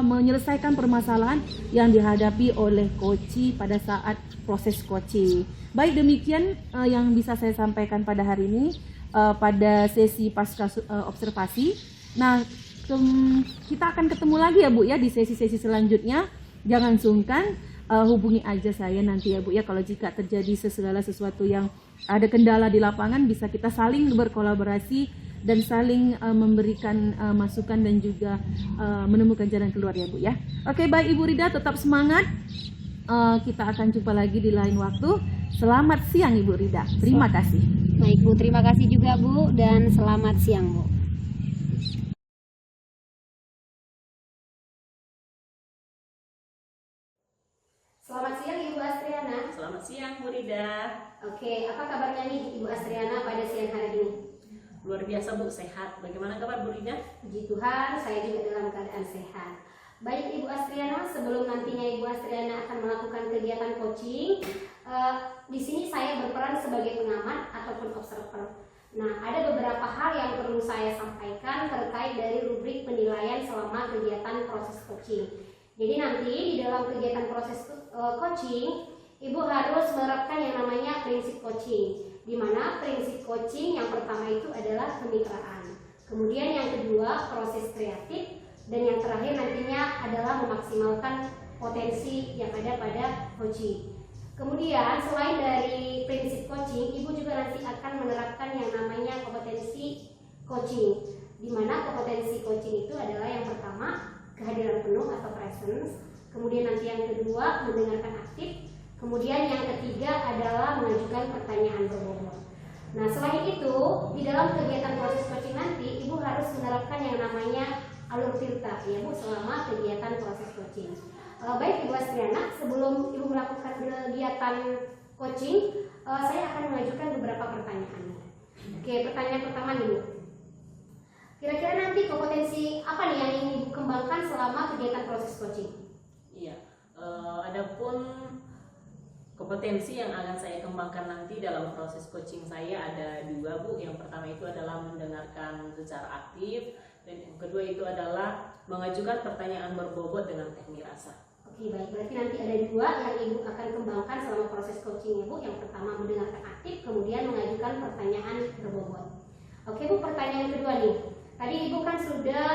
menyelesaikan permasalahan yang dihadapi oleh coach pada saat proses coaching. Baik, demikian yang bisa saya sampaikan pada hari ini pada sesi pasca observasi. Nah, kita akan ketemu lagi ya Bu ya di sesi-sesi selanjutnya. Jangan sungkan, hubungi aja saya nanti ya Bu ya, kalau jika terjadi segala sesuatu yang ada kendala di lapangan, bisa kita saling berkolaborasi dan saling memberikan masukan dan juga menemukan jalan keluar ya Bu ya. Oke, baik Ibu Rida, tetap semangat. Kita akan jumpa lagi di lain waktu. Selamat siang Ibu Rida. Terima kasih.
Baik Bu, terima kasih juga Bu, dan selamat siang Bu. Selamat siang Ibu Astriana.
Selamat siang Bu Rida.
Oke, apa kabarnya nih Ibu Astriana pada siang hari ini?
Luar biasa Bu, sehat. Bagaimana kabar Bu Rida?
Puji Tuhan, saya juga dalam keadaan sehat. Baik Ibu Astriana, sebelum nantinya Ibu Astriana akan melakukan kegiatan coaching, Di sini saya berperan sebagai pengamat ataupun observer. Nah, ada beberapa hal yang perlu saya sampaikan terkait dari rubrik penilaian selama kegiatan proses coaching. Jadi nanti di dalam kegiatan proses coaching, Ibu harus menerapkan yang namanya prinsip coaching, di mana prinsip coaching yang pertama itu adalah kemitraan. Kemudian yang kedua proses kreatif, dan yang terakhir nantinya adalah memaksimalkan potensi yang ada pada coaching. Kemudian selain dari prinsip coaching, Ibu juga nanti akan menerapkan yang namanya kompetensi coaching, di mana kompetensi coaching itu adalah yang pertama kehadiran penuh atau presence, kemudian nanti yang kedua mendengarkan aktif, kemudian yang ketiga adalah mengajukan pertanyaan berbobot. Nah, selain itu di dalam kegiatan proses coaching nanti Ibu harus menerapkan yang namanya alur tirta ya Bu selama kegiatan proses coaching. Baik Ibu Astriana, sebelum Ibu melakukan kegiatan coaching, saya akan mengajukan beberapa pertanyaan. Oke, pertanyaan pertama nih Bu. Kira-kira nanti kompetensi apa nih yang ingin Ibu kembangkan selama kegiatan proses coaching?
Iya, adapun kompetensi yang akan saya kembangkan nanti dalam proses coaching saya ada dua Bu. Yang pertama itu adalah mendengarkan secara aktif, dan yang kedua itu adalah mengajukan pertanyaan berbobot dengan teknik rasa.
Oke, baik. Berarti nanti ada dua yang Ibu akan kembangkan selama proses coaching Ibu. Yang pertama mendengarkan aktif, kemudian mengajukan pertanyaan berbobot. Oke Bu, pertanyaan kedua nih. Tadi Ibu kan sudah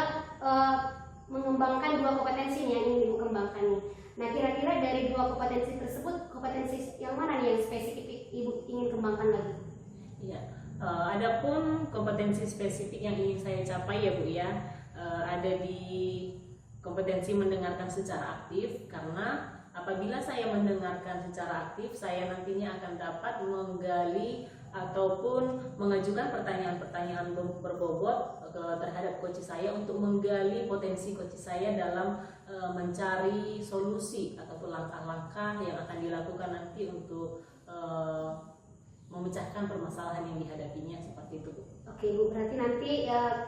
mengembangkan dua kompetensi yang ingin Ibu kembangkan nih. Nah, kira-kira dari dua kompetensi tersebut, kompetensi yang mana nih yang spesifik Ibu ingin kembangkan lagi?
Iya, adapun kompetensi spesifik yang ingin saya capai ya Bu ya, ada di kompetensi mendengarkan secara aktif, karena apabila saya mendengarkan secara aktif, saya nantinya akan dapat menggali ataupun mengajukan pertanyaan-pertanyaan berbobot terhadap coach saya untuk menggali potensi coach saya dalam mencari solusi ataupun langkah-langkah yang akan dilakukan nanti untuk memecahkan permasalahan yang dihadapinya, seperti itu Bu.
Oke Bu, berarti nanti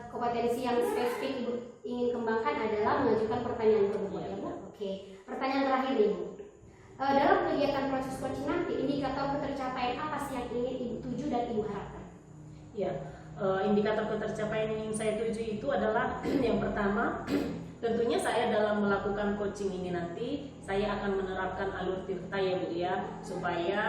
kompetensi yang spesifik Ibu ingin kembangkan adalah mengajukan pertanyaan berbobot ya Bu. Oke, pertanyaan terakhir nih Bu. Dalam kegiatan proses coaching nanti, indikator ketercapaian apa sih yang ingin Ibu tuju dan Ibu harapkan?
Ya, indikator ketercapaian yang ingin saya tuju itu adalah yang pertama, tentunya saya dalam melakukan coaching ini nanti saya akan menerapkan alur tirta ya Bu ya, supaya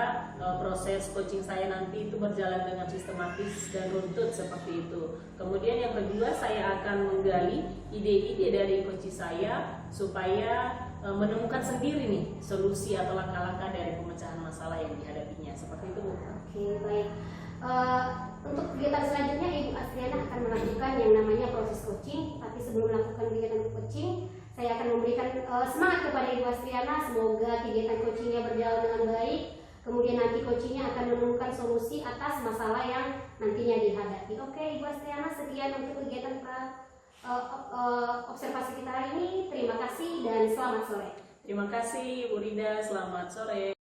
proses coaching saya nanti itu berjalan dengan sistematis dan runtut seperti itu. Kemudian yang kedua, saya akan menggali ide-ide dari coach saya supaya menemukan sendiri nih solusi atau langkah-langkah dari pemecahan masalah yang dihadapinya, seperti itu Bu.
Oke, baik. Untuk kegiatan selanjutnya Ibu Astriana akan melakukan yang namanya proses coaching. Tapi sebelum melakukan kegiatan coaching, saya akan memberikan semangat kepada Ibu Astriana. Semoga kegiatan coachingnya berjalan dengan baik. Kemudian nanti coachingnya akan menemukan solusi atas masalah yang nantinya dihadapi. Oke Ibu Astriana, sekian untuk kegiatan observasi kita hari ini. Terima kasih dan selamat sore.
Terima kasih Bu Rida, selamat sore.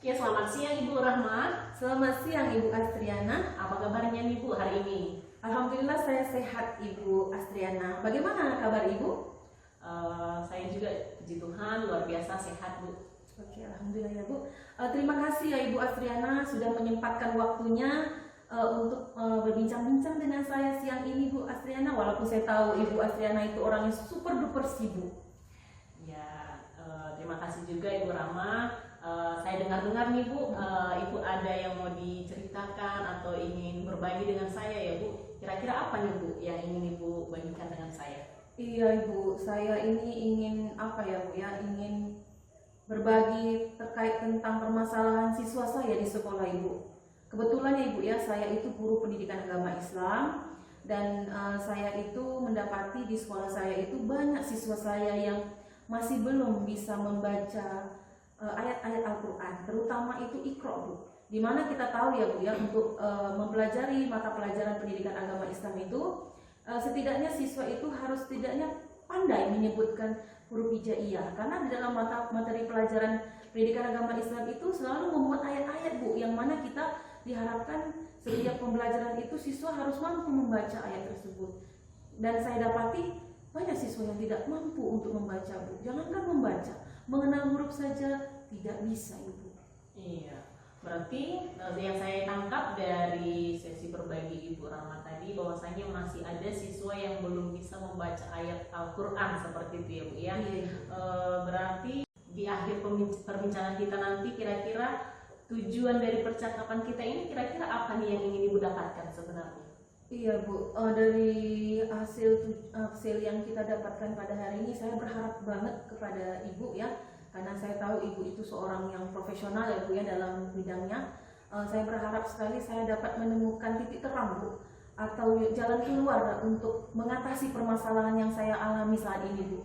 Ya, selamat siang Ibu Rahma.
Selamat siang Ibu Astriana.
Apa kabarnya nih Bu hari ini?
Alhamdulillah saya sehat Ibu Astriana. Bagaimana kabar Ibu?
Saya juga puji Tuhan luar biasa sehat Bu.
Oke, alhamdulillah ya Bu. Terima kasih ya Ibu Astriana sudah menyempatkan waktunya untuk berbincang-bincang dengan saya siang ini Bu Astriana. Walaupun saya tahu Ibu Astriana itu orangnya super duper sibuk.
Ya, terima kasih juga Ibu Rahma. Saya dengar-dengar nih Bu, Ibu ada yang mau diceritakan atau ingin berbagi dengan saya ya Bu. Kira-kira apa nih Bu yang ingin Ibu bagikan dengan saya?
Iya Ibu, saya ini ingin apa ya Bu ya, ingin berbagi terkait tentang permasalahan siswa saya di sekolah Ibu. Kebetulan ya Ibu ya, saya itu guru pendidikan agama Islam, dan saya itu mendapati di sekolah saya itu banyak siswa saya yang masih belum bisa membaca ayat-ayat Al-Quran, terutama itu Iqra Bu. Dimana kita tahu ya Bu ya, untuk mempelajari mata pelajaran pendidikan agama Islam itu setidaknya siswa itu harus setidaknya pandai menyebutkan huruf hijaiyah, karena di dalam materi pelajaran pendidikan agama Islam itu selalu memuat ayat-ayat Bu, yang mana kita diharapkan setiap pembelajaran itu siswa harus mampu membaca ayat tersebut. Dan saya dapati banyak siswa yang tidak mampu untuk membaca Bu. Jangankan membaca, mengenal huruf saja tidak bisa Ibu.
Iya, berarti yang saya tangkap dari sesi berbagi Ibu Rahma tadi bahwasanya masih ada siswa yang belum bisa membaca ayat Al-Quran seperti itu ya Bu ya.
Iya.
Berarti di akhir perbincangan kita nanti kira-kira tujuan dari percakapan kita ini kira-kira apa nih yang ingin Ibu dapatkan sebenarnya?
Iya Bu, dari hasil yang kita dapatkan pada hari ini saya berharap banget kepada Ibu ya, karena saya tahu Ibu itu seorang yang profesional ya Bu ya dalam bidangnya. Saya berharap sekali saya dapat menemukan titik terang Bu, atau jalan keluar untuk mengatasi permasalahan yang saya alami saat ini Bu.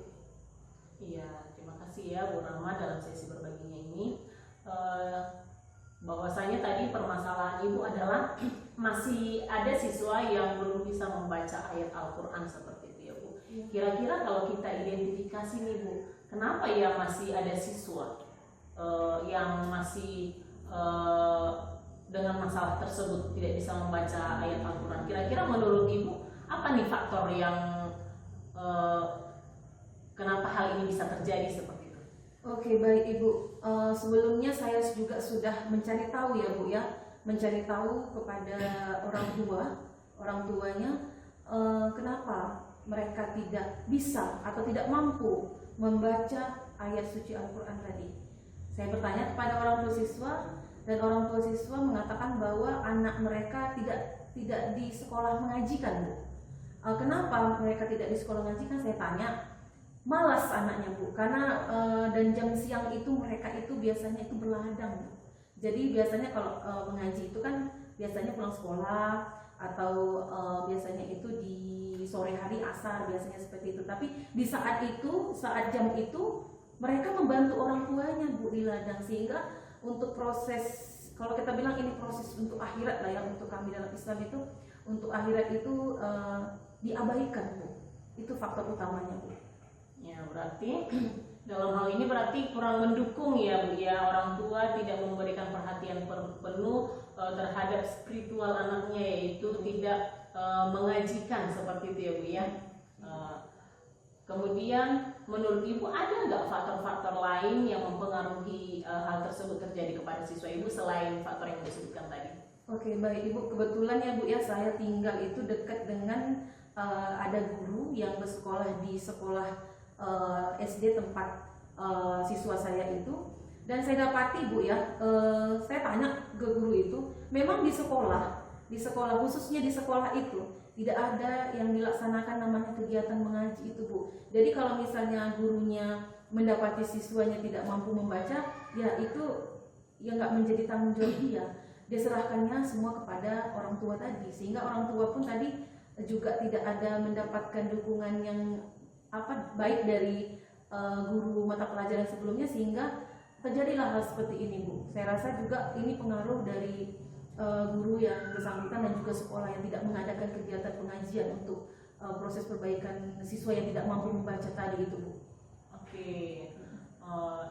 Iya, terima kasih ya Bu Rahma dalam sesi berbaginya ini. Bahwasanya tadi permasalahan Ibu adalah masih ada siswa yang belum bisa membaca ayat Al-Quran seperti itu ya Bu. Kira-kira kalau kita identifikasi nih Bu, kenapa ya masih ada siswa yang masih dengan masalah tersebut tidak bisa membaca ayat Al-Quran? Kira-kira menurut Ibu apa nih faktor yang kenapa hal ini bisa terjadi seperti itu?
Oke, baik Ibu. Sebelumnya saya juga sudah mencari tahu ya Bu ya, mencari tahu kepada orang tuanya kenapa mereka tidak bisa atau tidak mampu membaca ayat suci Al-Quran tadi. Saya bertanya kepada orang tua siswa dan orang tua siswa mengatakan bahwa anak mereka tidak di sekolah mengajikan Bu. Kenapa mereka tidak di sekolah mengajikan? Saya tanya. Malas anaknya Bu, karena dan jam siang itu mereka itu biasanya itu berladang Bu. Jadi biasanya kalau mengaji itu kan biasanya pulang sekolah atau biasanya itu di sore hari asar biasanya seperti itu. Tapi di saat jam itu mereka membantu orang tuanya Bu di ladang, sehingga untuk proses, kalau kita bilang ini proses untuk akhirat lah ya, untuk kami dalam Islam itu untuk akhirat itu diabaikan Bu. Itu faktor utamanya Bu.
Ya, berarti dalam hal ini berarti kurang mendukung ya Bu ya, orang tua tidak memberikan perhatian penuh terhadap spiritual anaknya, yaitu tidak mengajikan seperti itu ya Bu ya. Kemudian menurut Ibu ada nggak faktor-faktor lain yang mempengaruhi hal tersebut terjadi kepada siswa Ibu selain faktor yang disebutkan tadi?
Oke, baik Ibu, kebetulan ya Bu ya, saya tinggal itu dekat dengan ada guru yang bersekolah di sekolah SD tempat siswa saya itu, dan saya dapati Bu ya, saya tanya ke guru itu, memang di sekolah khususnya di sekolah itu tidak ada yang dilaksanakan namanya kegiatan mengaji itu Bu. Jadi kalau misalnya gurunya mendapati siswanya tidak mampu membaca, ya itu ya nggak menjadi tanggung jawab dia serahkannya semua kepada orang tua tadi, sehingga orang tua pun tadi juga tidak ada mendapatkan dukungan yang baik dari guru mata pelajaran sebelumnya, sehingga terjadilah hal seperti ini Bu. Saya rasa juga ini pengaruh dari guru yang bersangkutan dan juga sekolah yang tidak mengadakan kegiatan pengajian untuk proses perbaikan siswa yang tidak mampu membaca tadi itu Bu.
Oke,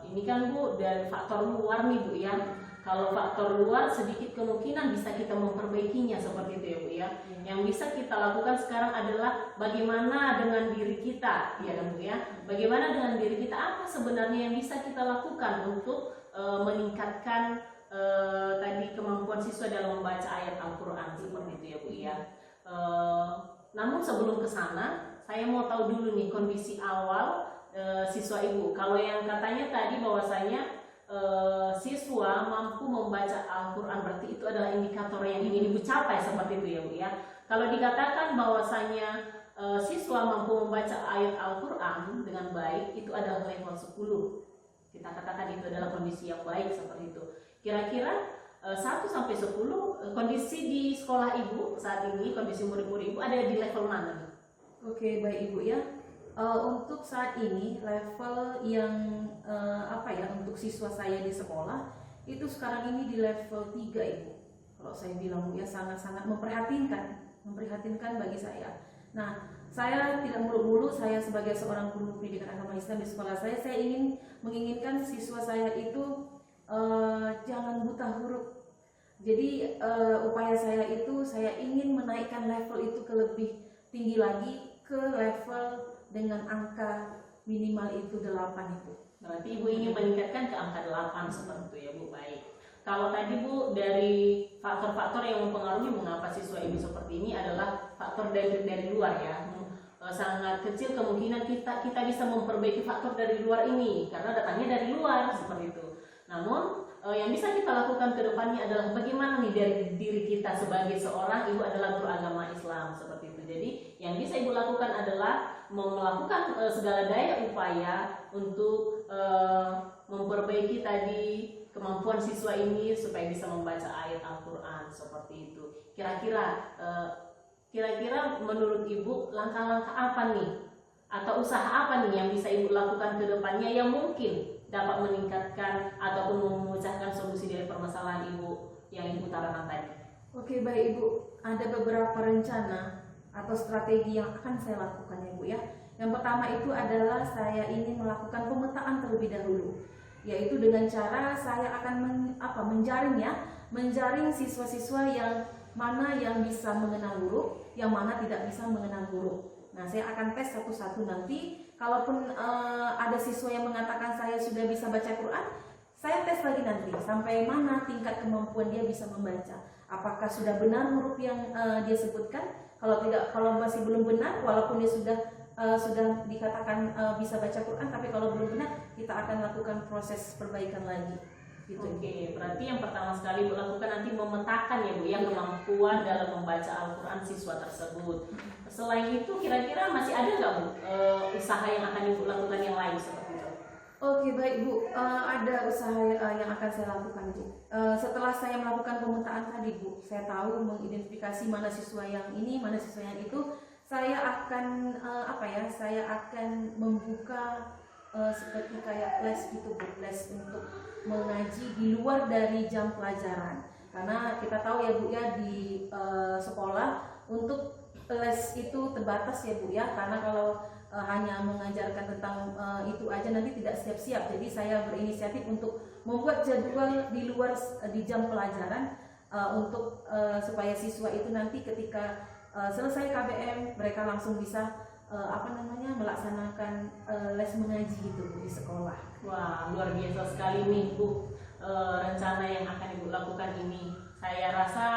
ini kan Bu dari faktor luar nih Bu ya. Kalau faktor luar sedikit kemungkinan bisa kita memperbaikinya seperti itu ya Bu ya. Yang bisa kita lakukan sekarang adalah bagaimana dengan diri kita, ya kan Bu ya. Bagaimana dengan diri kita, apa sebenarnya yang bisa kita lakukan untuk meningkatkan tadi kemampuan siswa dalam membaca ayat Al-Quran seperti itu ya Bu ya. Namun sebelum ke sana, saya mau tahu dulu nih kondisi awal siswa Ibu. Kalau yang katanya tadi bahwasanya siswa mampu membaca Al-Quran, berarti itu adalah indikator yang ingin Ibu capai seperti itu ya Bu ya. Kalau dikatakan bahwasanya siswa mampu membaca ayat Al-Quran dengan baik, itu adalah level 10. Kita katakan itu adalah kondisi yang baik seperti itu. Kira-kira 1 sampai 10 kondisi di sekolah Ibu saat ini, kondisi murid-murid Ibu ada di level mana nih?
Oke, baik Ibu ya. Untuk saat ini level yang untuk siswa saya di sekolah itu sekarang ini di level 3 Ibu. Kalau saya bilang Bu ya, sangat-sangat memprihatinkan bagi saya. Nah, saya tidak muluk-muluk, saya sebagai seorang guru pendidikan agama Islam di sekolah saya ingin menginginkan siswa saya itu jangan buta huruf. Jadi upaya saya itu, saya ingin menaikkan level itu ke lebih tinggi lagi, ke level dengan angka minimal itu 8 Ibu.
Berarti Ibu ingin meningkatkan ke angka 8 seperti itu ya Bu. Baik. kalau tadi Bu, dari faktor-faktor yang mempengaruhi mengapa siswa ibu seperti ini adalah faktor dari luar ya. Sangat kecil kemungkinan kita bisa memperbaiki faktor dari luar ini karena datangnya dari luar seperti itu. Namun yang bisa kita lakukan ke depannya adalah bagaimana nih dari diri kita sebagai seorang ibu adalah guru agama Islam seperti itu. Jadi yang bisa ibu lakukan adalah melakukan segala daya upaya untuk memperbaiki tadi kemampuan siswa ini supaya bisa membaca ayat Al-Quran seperti itu. Kira-kira menurut ibu langkah-langkah apa nih atau usaha apa nih yang bisa ibu lakukan ke depannya yang mungkin dapat meningkatkan ataupun memecahkan solusi dari permasalahan ibu yang ibu utarakan tadi?
Oke, baik Ibu, ada beberapa rencana atau strategi yang akan saya lakukan ya Bu ya. Yang pertama itu adalah saya ingin melakukan pemetaan terlebih dahulu, yaitu dengan cara saya akan menjaring siswa-siswa yang mana yang bisa mengenal huruf, yang mana tidak bisa mengenal huruf. Nah, saya akan tes satu-satu nanti. Kalaupun ada siswa yang mengatakan saya sudah bisa baca Quran, saya tes lagi nanti sampai mana tingkat kemampuan dia bisa membaca. Apakah sudah benar huruf yang dia sebutkan? Kalau tidak, kalau masih belum benar, walaupun dia sudah dikatakan bisa baca Quran, tapi kalau belum benar, kita akan lakukan proses perbaikan lagi. Gitu.
Oke, berarti yang pertama sekali ibu lakukan nanti memetakan ya Bu yang kemampuan dalam membaca Al-Quran siswa tersebut. Selain itu kira-kira masih ada nggak Bu usaha yang akan ibu lakukan yang lain seperti itu?
Oke, baik Bu, ada usaha yang akan saya lakukan Bu. Setelah saya melakukan pemetaan tadi Bu, saya tahu mengidentifikasi mana siswa yang ini, mana siswa yang itu. Saya akan saya akan membuka seperti kayak les gitu Bu, les untuk mengaji di luar dari jam pelajaran. Karena kita tahu ya Bu ya di sekolah untuk les itu terbatas ya Bu ya, karena kalau hanya mengajarkan tentang itu aja nanti tidak siap-siap. Jadi saya berinisiatif untuk membuat jadwal di luar di jam pelajaran untuk supaya siswa itu nanti ketika selesai KBM mereka langsung bisa melaksanakan les mengaji gitu Bu, di sekolah.
Wah, luar biasa sekali nih Bu rencana yang akan ibu lakukan ini. Saya rasa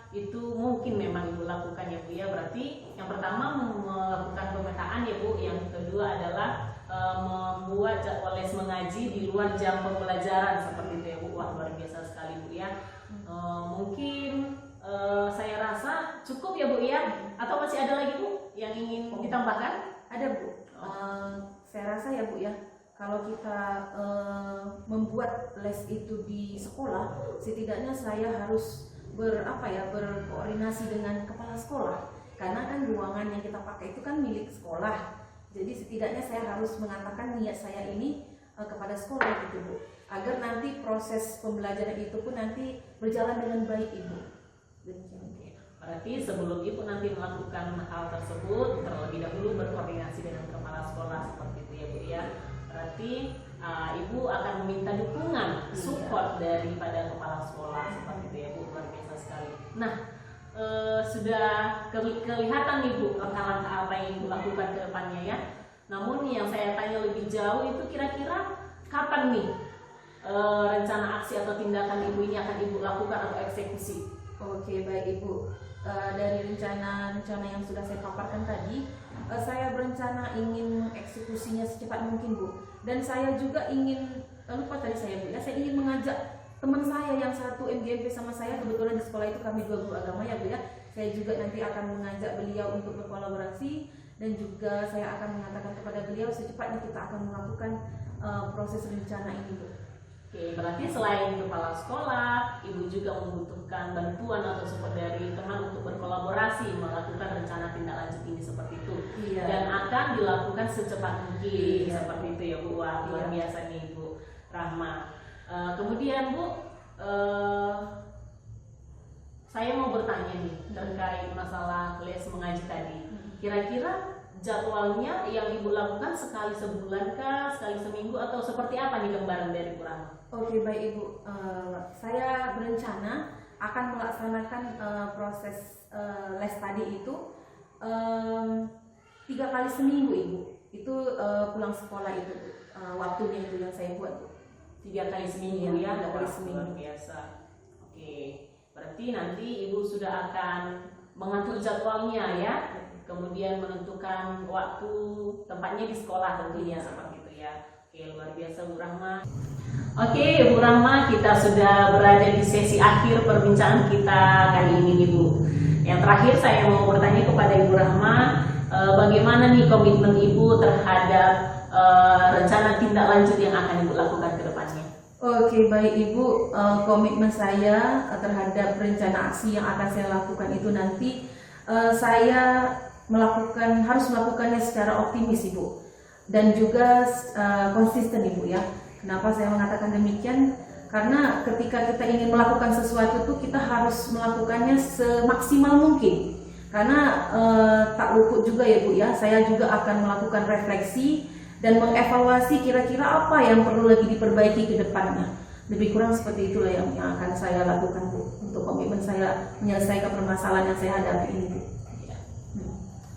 itu mungkin memang ibu lakukan ya Bu ya. Berarti yang pertama melakukan pemetaan ya Bu, yang kedua adalah membuat jadwal les mengaji di luar jam pembelajaran seperti itu ya Bu. Wah, luar biasa sekali Bu ya. Mungkin saya rasa cukup ya Bu ya, atau masih ada lagi Bu yang ingin ditambahkan?
Ada Bu, saya rasa ya Bu ya, kalau kita membuat les itu di sekolah, setidaknya saya harus berkoordinasi dengan kepala sekolah, karena kan ruangan yang kita pakai itu kan milik sekolah. Jadi setidaknya saya harus mengatakan niat saya ini kepada sekolah gitu Bu, agar nanti proses pembelajaran itu pun nanti berjalan dengan baik Ibu.
Berarti sebelum ibu nanti melakukan hal tersebut, terlebih dahulu berkoordinasi dengan kepala sekolah seperti itu ya Bu ya. Berarti ibu akan meminta dukungan, support daripada kepala sekolah seperti itu ya Bu. Luar biasa sekali. Nah, sudah kelihatan nih Bu langkah-langkah apa yang ibu lakukan ke depannya ya. Namun yang saya tanya lebih jauh itu kira-kira kapan nih rencana aksi atau tindakan ibu ini akan ibu lakukan atau eksekusi?
Oke, baik Ibu. Dari rencana yang sudah saya paparkan tadi, saya berencana ingin mengeksekusinya secepat mungkin Bu. Dan saya juga ingin, lupa tadi saya Bu ya, saya ingin mengajak teman saya yang satu MGMP sama saya, kebetulan di sekolah itu kami 2 guru agama ya Bu ya. Saya juga nanti akan mengajak beliau untuk berkolaborasi, dan juga saya akan mengatakan kepada beliau secepatnya kita akan melakukan proses rencana ini Bu.
Oke, berarti selain kepala sekolah, ibu juga membutuhkan bantuan atau support dari teman untuk berkolaborasi melakukan rencana tindak lanjut ini seperti itu.
Iya.
Dan akan dilakukan secepat mungkin seperti itu ya Bu. Wah, luar
Iya.
biasa nih Bu Rahma. Kemudian Bu, saya mau bertanya nih terkait masalah les mengaji tadi. Kira-kira jadwalnya yang ibu lakukan sekali sebulan kah, sekali seminggu, atau seperti apa nih gambaran dari Bu Rahma?
Oke, baik Ibu, saya berencana akan melaksanakan proses les tadi itu 3 kali seminggu Ibu. Itu pulang sekolah itu waktunya itu yang saya buat Bu.
3 kali seminggu
Iya,
ya,
3 kali seminggu.
luar biasa. Oke, berarti nanti Ibu sudah akan mengatur jadwalnya ya, kemudian menentukan waktu tempatnya di sekolah tentunya seperti itu ya. Oke, luar biasa Bu Rahma. Oke Bu Rahma, kita sudah berada di sesi akhir perbincangan kita kali ini nih Bu. Yang terakhir saya mau bertanya kepada Ibu Rahma, bagaimana nih komitmen Ibu terhadap rencana tindak lanjut yang akan Ibu lakukan ke depannya?
Oke, baik Ibu, komitmen saya terhadap rencana aksi yang akan saya lakukan itu nanti saya harus melakukannya secara optimis Ibu, dan juga konsisten Ibu ya. Kenapa saya mengatakan demikian? Karena ketika kita ingin melakukan sesuatu itu kita harus melakukannya semaksimal mungkin. Karena tak luput juga ya Bu ya, saya juga akan melakukan refleksi dan mengevaluasi kira-kira apa yang perlu lagi diperbaiki ke depannya. Lebih kurang seperti itulah yang akan saya lakukan Bu, untuk komitmen saya menyelesaikan permasalahan yang saya hadapi ini Bu.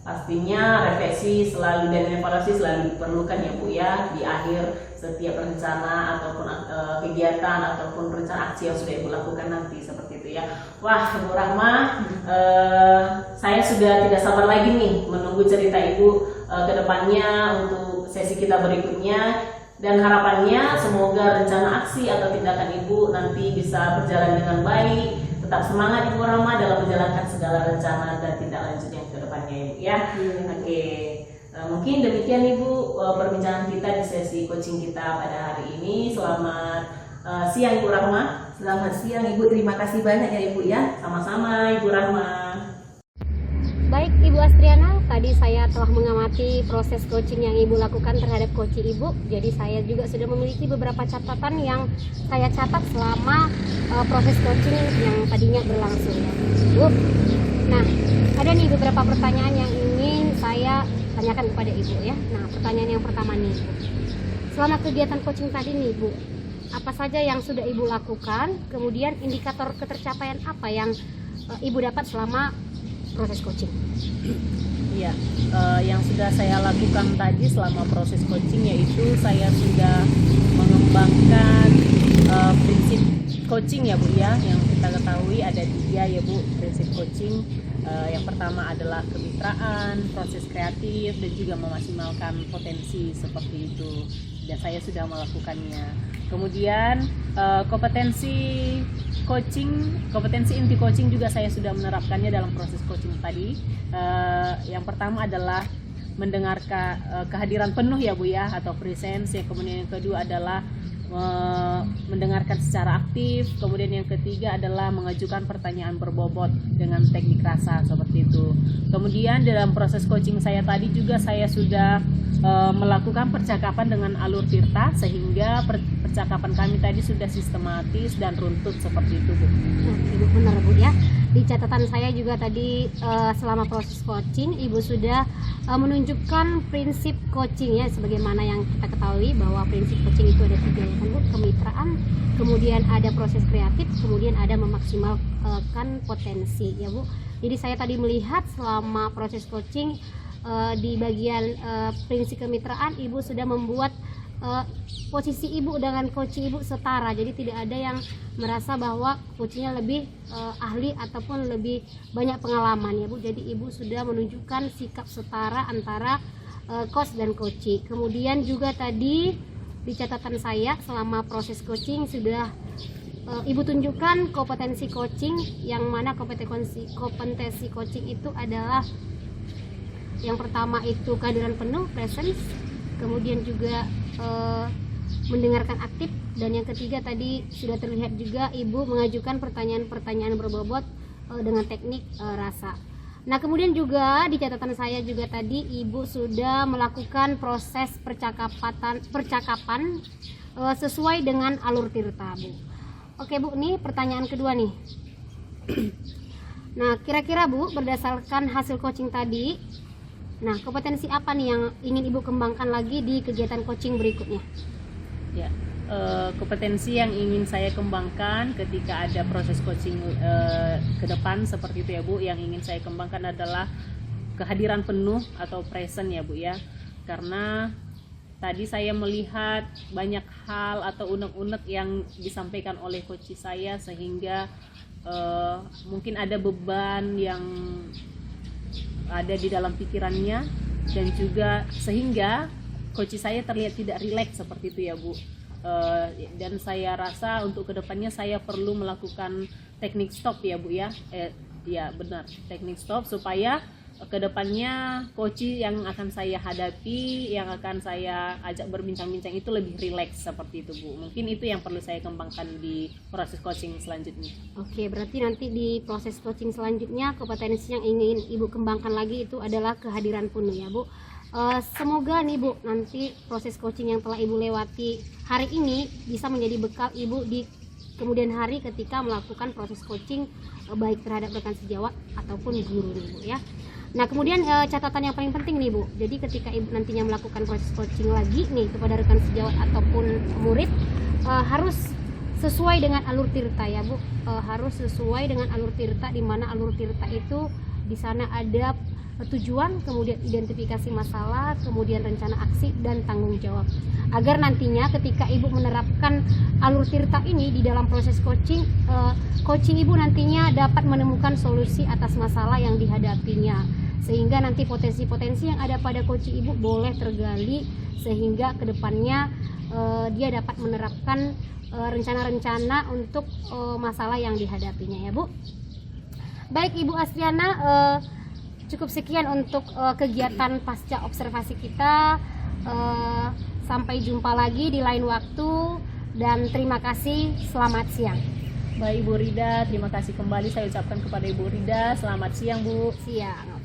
Pastinya refleksi selalu dan evaluasi selalu diperlukan ya Bu ya, di akhir setiap rencana ataupun kegiatan ataupun rencana aksi yang sudah Ibu lakukan nanti seperti itu ya. Wah Bu Rahma, saya sudah tidak sabar lagi nih menunggu cerita Ibu ke depannya untuk sesi kita berikutnya, dan harapannya semoga rencana aksi atau tindakan Ibu nanti bisa berjalan dengan baik. Tetap semangat Ibu Rahma dalam menjalankan segala rencana dan tindak lanjut yang ke depannya Ibu ya. Oke. Mungkin demikian Ibu perbincangan kita di sesi coaching kita pada hari ini. Selamat siang Ibu Rahma.
Selamat siang Ibu, terima kasih banyak ya Ibu ya.
Sama-sama Ibu Rahma.
Baik Ibu Astriana, tadi saya telah mengamati proses coaching yang Ibu lakukan terhadap coaching Ibu. Jadi saya juga sudah memiliki beberapa catatan yang saya catat selama proses coaching yang tadinya berlangsung ya Ibu. Nah, ada nih beberapa pertanyaan yang ingin saya tanyakan kepada Ibu ya. Nah, pertanyaan yang pertama nih Ibu. Selama kegiatan coaching tadi nih Ibu, apa saja yang sudah Ibu lakukan? Kemudian indikator ketercapaian apa yang Ibu dapat selama proses coaching?
Iya, yang sudah saya lakukan tadi selama proses coaching yaitu saya sudah mengembangkan prinsip coaching ya Bu ya. Yang kita ketahui ada 3 ya Bu prinsip coaching. Yang pertama adalah kemitraan, proses kreatif, dan juga memaksimalkan potensi seperti itu. Dan saya sudah melakukannya. Kemudian kompetensi inti coaching juga saya sudah menerapkannya dalam proses coaching tadi. Yang pertama adalah mendengarkan kehadiran penuh ya Bu ya, atau presence. Yang kemudian yang kedua adalah mendengarkan secara aktif. Kemudian yang ketiga adalah mengajukan pertanyaan berbobot dengan teknik rasa seperti itu. Kemudian dalam proses coaching saya tadi juga saya sudah melakukan percakapan dengan alur tirta, sehingga percakapan kami tadi sudah sistematis dan runtut seperti itu Bu.
Ibu benar Bu ya. Di catatan saya juga tadi selama proses coaching Ibu sudah menunjukkan prinsip coaching ya, sebagaimana yang kita ketahui bahwa prinsip coaching itu ada 3 ya kan Bu, kemitraan, kemudian ada proses kreatif, kemudian ada memaksimalkan potensi ya Bu. Jadi saya tadi melihat selama proses coaching di bagian prinsip kemitraan Ibu sudah membuat posisi Ibu dengan coaching Ibu setara, jadi tidak ada yang merasa bahwa coachingnya lebih ahli ataupun lebih banyak pengalaman ya Bu. Jadi Ibu sudah menunjukkan sikap setara antara coach dan coachee. Kemudian juga tadi di catatan saya selama proses coaching sudah Ibu tunjukkan kompetensi coaching, yang mana kompetensi coaching itu adalah yang pertama itu kehadiran penuh, presence, kemudian juga mendengarkan aktif, dan yang ketiga tadi sudah terlihat juga Ibu mengajukan pertanyaan-pertanyaan berbobot dengan teknik rasa. Nah, kemudian juga di catatan saya juga tadi Ibu sudah melakukan proses percakapan sesuai dengan alur tirta Bu. Oke Bu, nih pertanyaan kedua nih. Nah, kira-kira Bu, berdasarkan hasil coaching tadi, nah, kompetensi apa nih yang ingin Ibu kembangkan lagi di kegiatan coaching berikutnya?
Ya, kompetensi yang ingin saya kembangkan ketika ada proses coaching ke depan seperti itu ya Bu, yang ingin saya kembangkan adalah kehadiran penuh atau present ya Bu ya. Karena tadi saya melihat banyak hal atau unek-unek yang disampaikan oleh coach saya, sehingga mungkin ada beban yang ada di dalam pikirannya, dan juga sehingga coach saya terlihat tidak rileks seperti itu ya Bu. Dan saya rasa untuk kedepannya saya perlu melakukan teknik stop ya Bu ya. Ya benar, teknik stop, supaya kedepannya coach yang akan saya hadapi, yang akan saya ajak berbincang-bincang itu lebih rileks seperti itu Bu. Mungkin itu yang perlu saya kembangkan di proses coaching selanjutnya.
Oke, berarti nanti di proses coaching selanjutnya kompetensi yang ingin Ibu kembangkan lagi itu adalah kehadiran penuh ya Bu. Semoga nih Bu, nanti proses coaching yang telah Ibu lewati hari ini bisa menjadi bekal Ibu di kemudian hari ketika melakukan proses coaching baik terhadap rekan sejawat ataupun guru nih Bu ya. Nah kemudian catatan yang paling penting nih Bu, jadi ketika Ibu nantinya melakukan proses coaching lagi nih kepada rekan sejawat ataupun murid, harus sesuai dengan alur tirta ya Bu, harus sesuai dengan alur tirta, di mana alur tirta itu di sana ada tujuan, kemudian identifikasi masalah, kemudian rencana aksi dan tanggung jawab. Agar nantinya ketika Ibu menerapkan alur tirta ini di dalam proses coaching, coaching Ibu nantinya dapat menemukan solusi atas masalah yang dihadapinya. Sehingga nanti potensi-potensi yang ada pada coaching Ibu boleh tergali, sehingga kedepannya dia dapat menerapkan rencana-rencana untuk masalah yang dihadapinya ya Bu. Baik Ibu Astriana, cukup sekian untuk kegiatan pasca observasi kita. Sampai jumpa lagi di lain waktu, dan terima kasih, selamat siang.
Baik Ibu Rida, terima kasih kembali saya ucapkan kepada Ibu Rida. Selamat siang Bu.
Siang.